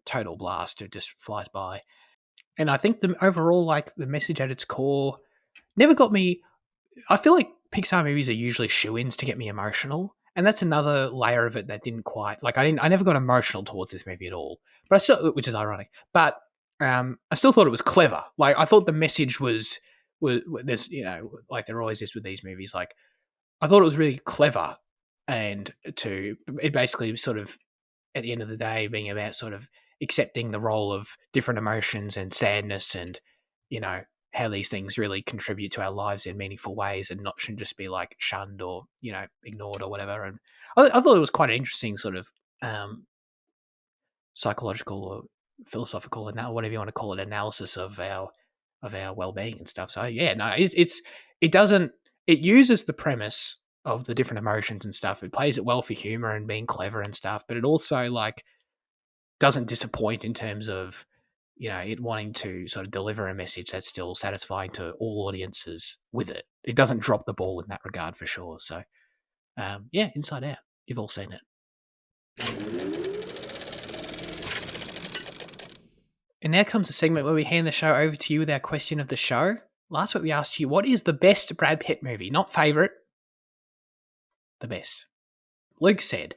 total blast. It just flies by, and I think the overall like the message at its core never got me. I feel like Pixar movies are usually shoo-ins to get me emotional, and that's another layer of it that didn't quite like. I never got emotional towards this movie at all, but I still, which is ironic. But I still thought it was clever. Like I thought the message was there's like there always is with these movies. Like I thought it was really clever, and it basically sort of at the end of the day being about sort of accepting the role of different emotions and sadness and how these things really contribute to our lives in meaningful ways and not shouldn't just be like shunned or ignored or whatever. And I thought it was quite an interesting sort of psychological or philosophical and whatever you want to call it analysis of our well-being and stuff. So yeah, no, it uses the premise of the different emotions and stuff. It plays it well for humor and being clever and stuff, but it also like doesn't disappoint in terms of it wanting to sort of deliver a message that's still satisfying to all audiences with it. It doesn't drop the ball in that regard for sure. So yeah, Inside Out, you've all seen it. And now comes a segment where we hand the show over to you with our question of the show. Last week we asked you, what is the best Brad Pitt movie? Not favourite, the best. Luke said,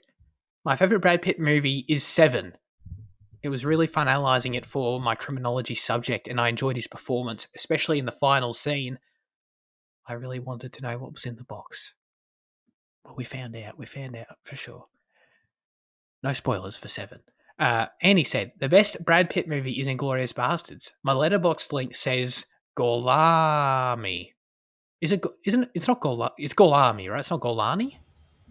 my favourite Brad Pitt movie is Seven. It was really fun analysing it for my criminology subject, and I enjoyed his performance, especially in the final scene. I really wanted to know what was in the box. Well, we found out for sure. No spoilers for Seven. Annie said, the best Brad Pitt movie is Inglourious Bastards. My letterboxd link says Golami. It's not Golami, it's Golami, right? It's not Golani?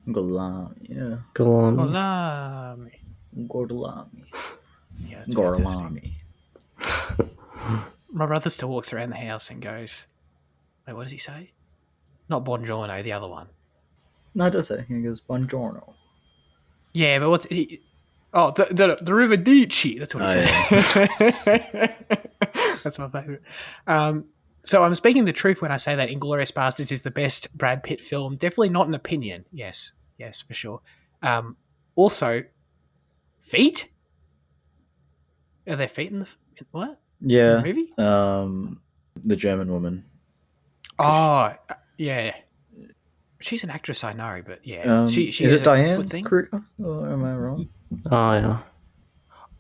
Golami, yeah. Golami. Gorlami. Yeah, Gorlami. My brother still walks around the house and goes, wait, what does he say? Not Buongiorno, the other one. No, it does say. He goes, Buongiorno. Yeah, but what's he? Oh, the Rivedici. That's what he says. That's my favorite. So I'm speaking the truth when I say that Inglourious Basterds is the best Brad Pitt film. Definitely not an opinion. Yes, for sure. Also, feet. Are there feet in the what? Yeah. In the movie? The German woman. Oh, yeah. She's an actress, I know, but yeah. She is it Diane Kruger? Or am I wrong? Oh, yeah.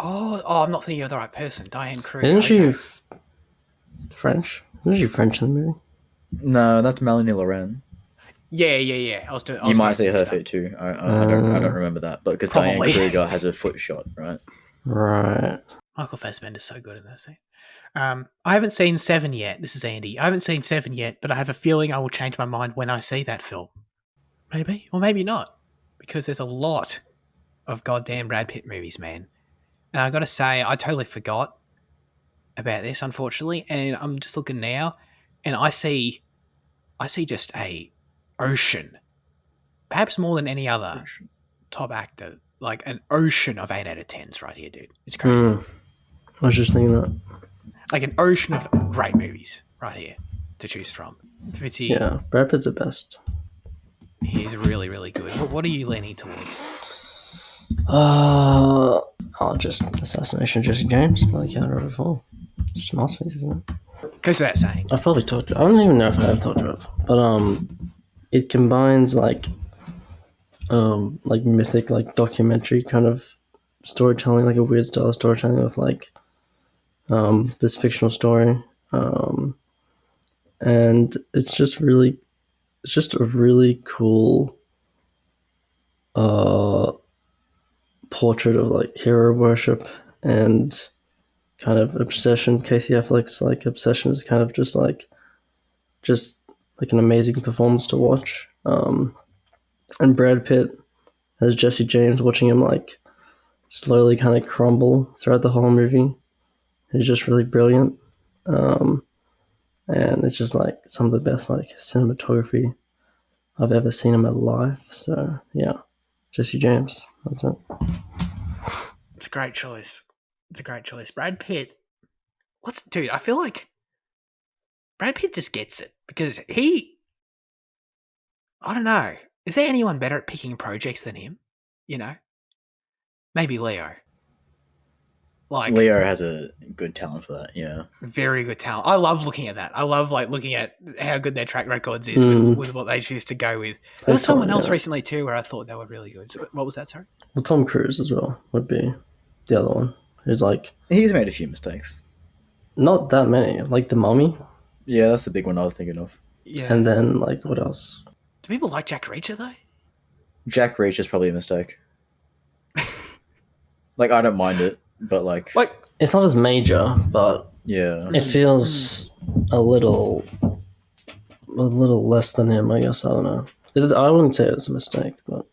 Oh, I'm not thinking of the right person. Diane Kruger. Isn't she French? Isn't she French in the movie? No, that's Melanie Laurent. Yeah. You might see her feet too. I don't remember that, but because Diane Kruger has a foot shot, right? Right. Michael Fassbender's so good in that scene. I haven't seen Seven yet. This is Andy. I haven't seen Seven yet, but I have a feeling I will change my mind when I see that film. Maybe, or maybe not, because there's a lot of goddamn Brad Pitt movies, man. And I got to say, I totally forgot about this, unfortunately, and I'm just looking now, and I see just a ocean, perhaps more than any other top actor, like an ocean of 8 out of 10s right here, dude. It's crazy. I was just thinking that. Like an ocean of great movies right here to choose from. Fitzy, Yeah, Brad Pitt's the best. he's really, really good. What are you leaning towards? Just Assassination of Jesse James by the Counter before. Just a masterpiece, isn't it? Goes without saying. I've probably talked. I don't even know if I have talked about it, but it combines like mythic, like documentary kind of storytelling, like a weird style of storytelling with like this fictional story, and it's just a really cool portrait of like hero worship and kind of obsession. Casey Affleck's like obsession is kind of just like an amazing performance to watch. And Brad Pitt as Jesse James, watching him like slowly kind of crumble throughout the whole movie is just really brilliant. And it's just like some of the best like cinematography I've ever seen in my life. So yeah, Jesse James. That's it. It's a great choice. Brad Pitt. Dude, I feel like Brad Pitt just gets it because I don't know. Is there anyone better at picking projects than him? You know? Maybe Leo. Like Leo has a good talent for that, yeah. Very good talent. I love looking at that. I love like looking at how good their track records is with what they choose to go with. There was someone else recently too where I thought they were really good. So what was that, sorry? Well, Tom Cruise as well would be the other one. Who's like... He's made a few mistakes. Not that many. Like The Mummy. Yeah, that's the big one I was thinking of. Yeah. And then like what else? Do people like Jack Reacher though? Jack Reacher's probably a mistake. Like, I don't mind it, but like it's not as major, but yeah, it feels a little less than him, I guess. I don't know. I wouldn't say it's a mistake, but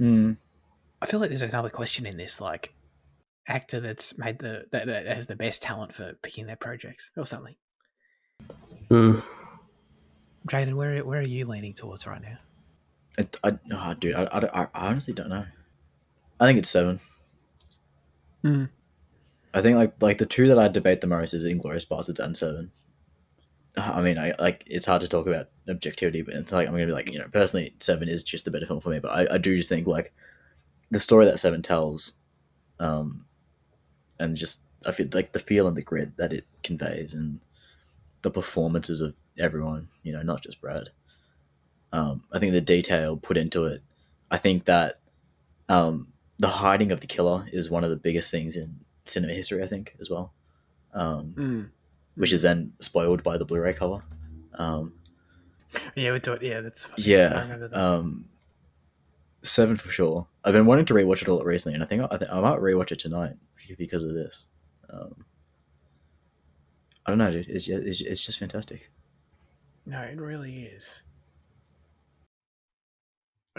I feel like there's another question in this, like actor that's made that has the best talent for picking their projects or something. Jaden, where are you leaning towards right now? Dude, I honestly don't know. I think it's 7. I think like the two that I debate the most is Inglourious Basterds and 7. I mean, it's hard to talk about objectivity, but it's like I'm gonna be like, personally, 7 is just the better film for me. But I do just think like the story that 7 tells, and just I feel like the feel and the grit that it conveys, and the performances of everyone, not just Brad. I think the detail put into it. I think that the hiding of the killer is one of the biggest things in cinema history, I think, as well. Which is then spoiled by the Blu-ray cover. Yeah, we do it. Yeah, that's funny. Yeah. I remember that. 7 for sure. I've been wanting to rewatch it a lot recently, and I think I might rewatch it tonight because of this. I don't know, dude. It's just fantastic. No, it really is.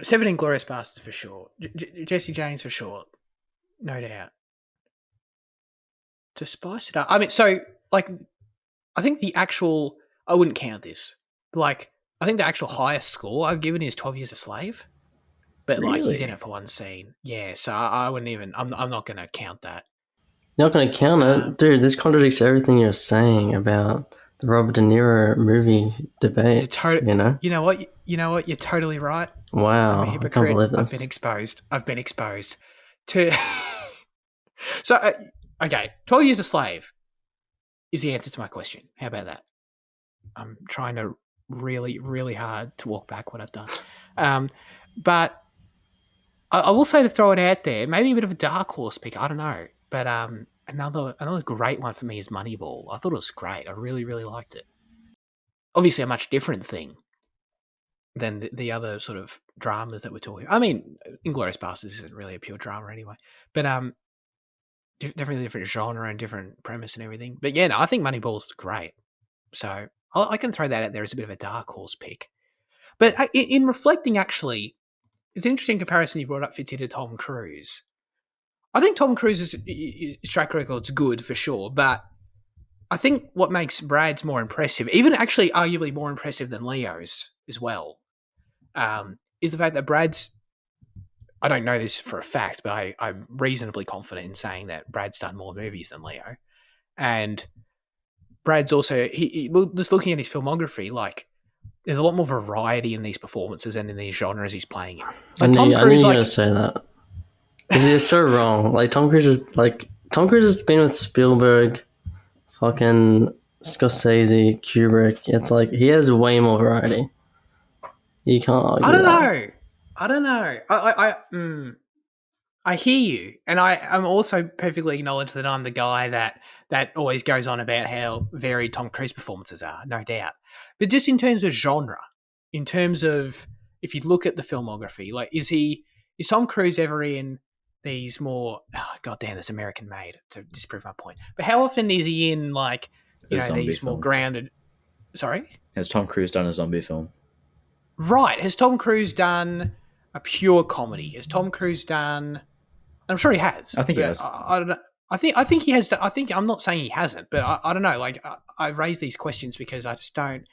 7 Inglourious Basterds for sure. Jesse James for sure. No doubt. To spice it up. I mean, so, like, I think I wouldn't count this. Like, I think the actual highest score I've given is 12 Years a Slave. But, like, he's in it for one scene. Yeah, so I wouldn't even, I'm not going to count that. You're not going to count it? Dude, this contradicts everything you're saying about the Robert De Niro movie debate. You know what? You're totally right. Wow. I'm a hypocrite. I can't believe this. I've been exposed to... So, okay, 12 Years a Slave is the answer to my question. How about that? I'm trying to really, really hard to walk back what I've done. But I will say, to throw it out there, maybe a bit of a dark horse pick. I don't know. But another great one for me is Moneyball. I thought it was great. I really, really liked it. Obviously, a much different thing than the other sort of dramas that we're talking. I mean, Inglourious Basterds isn't really a pure drama anyway. But definitely different genre and different premise and everything. But yeah, no, I think Moneyball's great. So I can throw that out there as a bit of a dark horse pick. But in reflecting, actually, it's an interesting comparison you brought up, Fitzy, to Tom Cruise. I think Tom Cruise's track record's good for sure, but I think what makes Brad's more impressive, even actually arguably more impressive than Leo's as well, is the fact that Brad's. I don't know this for a fact, but I'm reasonably confident in saying that Brad's done more movies than Leo, and Brad's also just looking at his filmography, like there's a lot more variety in these performances and in these genres he's playing in. I knew you were going to say that. You're so wrong. Like Tom Cruise has been with Spielberg, fucking Scorsese, Kubrick. It's like he has way more variety. You can't argue. I don't know. I hear you, and I'm also perfectly acknowledge that I'm the guy that always goes on about how varied Tom Cruise performances are, no doubt. But just in terms of genre, in terms of if you look at the filmography, like is Tom Cruise ever in these more? Oh, God damn, this American made to disprove my point. But how often is he in like these more grounded? Sorry, has Tom Cruise done a zombie film? Right, has Tom Cruise done a pure comedy? Has Tom Cruise done? I'm sure he has. I think he has. I don't know. I think he has. I think I'm not saying he hasn't, but I don't know. Like I raise these questions because I just don't.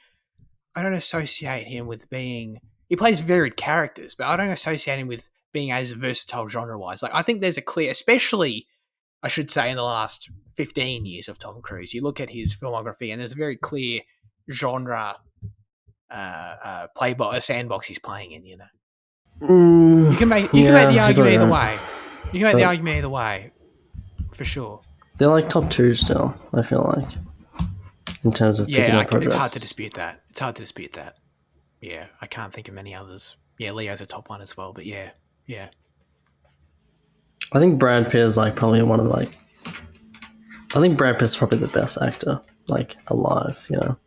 I don't associate him with being. He plays varied characters, but I don't associate him with being as versatile genre-wise. Like I think there's a clear, especially I should say, in the last 15 years of Tom Cruise. You look at his filmography, and there's a very clear genre sandbox he's playing in. You know, you can make the argument either way. You can make the argument either way, for sure. They're like top two still, I feel like, in terms of picking up projects. It's hard to dispute that. Yeah, I can't think of many others. Yeah, Leo's a top one as well, but yeah. I think Brad Pitt is like probably one of the like. I think Brad Pitt's probably the best actor like alive. You know,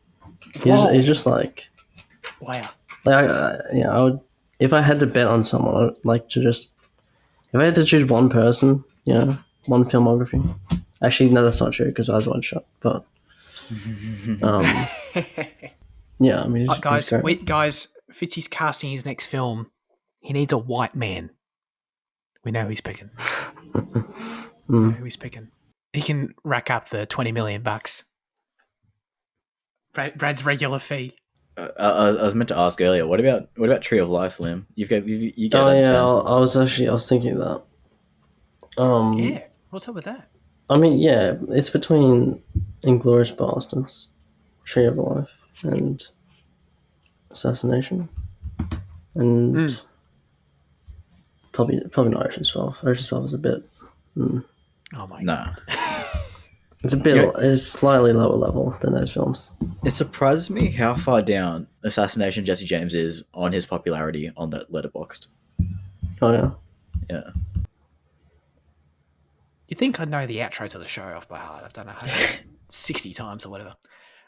he's just like. Wow. Like I would if I had to bet on someone, I'd like to just. If I had to choose one person, you know, one filmography. Actually, no, that's not true because Eyes Wide Shut. But, yeah, I mean, guys, Fitzy's casting his next film. He needs a white man. We know who he's picking. We know who he's picking. He can rack up the $20 million. Brad's regular fee. I was meant to ask earlier. What about Tree of Life, Liam? You gave that yeah, 10. I was thinking that. Yeah, what's up with that? I mean, yeah, it's between Inglourious Bastards, Tree of Life, and Assassination, and probably not Ocean's 12. Ocean's 12 is a bit. Oh my god. It's a bit. It's slightly lower level than those films. It surprises me how far down Assassination Jesse James is on his popularity on that Letterboxd. Oh yeah. Yeah. You think I know the outro to the show off by heart? I've done it 60 times or whatever.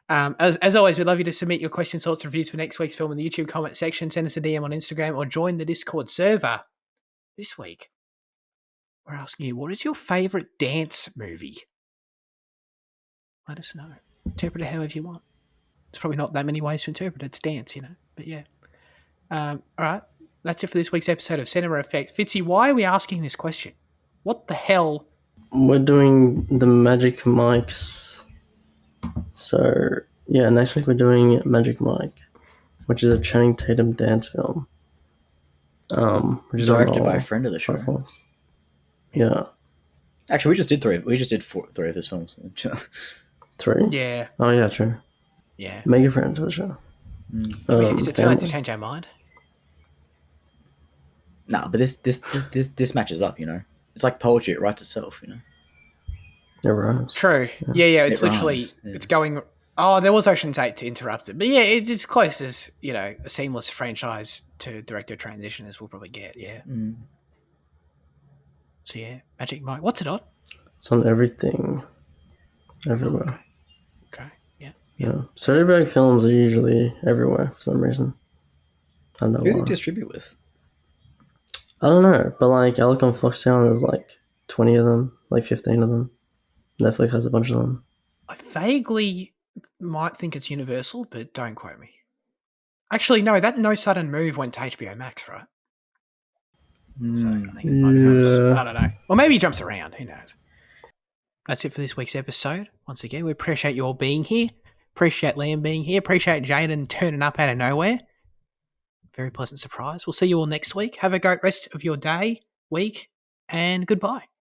As always, we'd love you to submit your questions, thoughts, reviews for next week's film in the YouTube comment section. Send us a DM on Instagram or join the Discord server. This week, we're asking you, what is your favourite dance movie? Let us know. Interpret it however you want. There's probably not that many ways to interpret it. It's dance, you know. But yeah. All right. That's it for this week's episode of Cinema Effect. Fitzy, why are we asking this question? What the hell? We're doing the Magic Mics. So, yeah, next week we're doing Magic Mike, which is a Channing Tatum dance film. Which is directed by a friend of the show. Platforms. Yeah. Actually, we just did three. We just did three of his films. 3? Yeah. Oh, yeah, true. Yeah. Make a friend to the show. Is it too late to change our mind? Nah, but this matches up, you know. It's like poetry; it writes itself, you know. It rhymes. True. Yeah. It's literally rhymes, yeah. It's going. Oh, there was Ocean's 8 to interrupt it, but yeah, it's as close as a seamless franchise to director transition as we'll probably get. Yeah. So yeah, Magic Mike. What's it on? It's on everything, everywhere. Okay. Yeah. Yeah. Soderbergh films are usually everywhere for some reason. I don't know Who do why. you distribute with? I don't know, but like I look on Foxtel, there's like 20 of them, like 15 of them. Netflix has a bunch of them. I vaguely might think it's Universal, but don't quote me. Actually, no, that No Sudden Move went to HBO Max, right? So I think it might be I don't know. Or maybe he jumps around. Who knows? That's it for this week's episode. Once again, we appreciate you all being here. Appreciate Liam being here. Appreciate Jaden turning up out of nowhere. Very pleasant surprise. We'll see you all next week. Have a great rest of your day, week, and goodbye.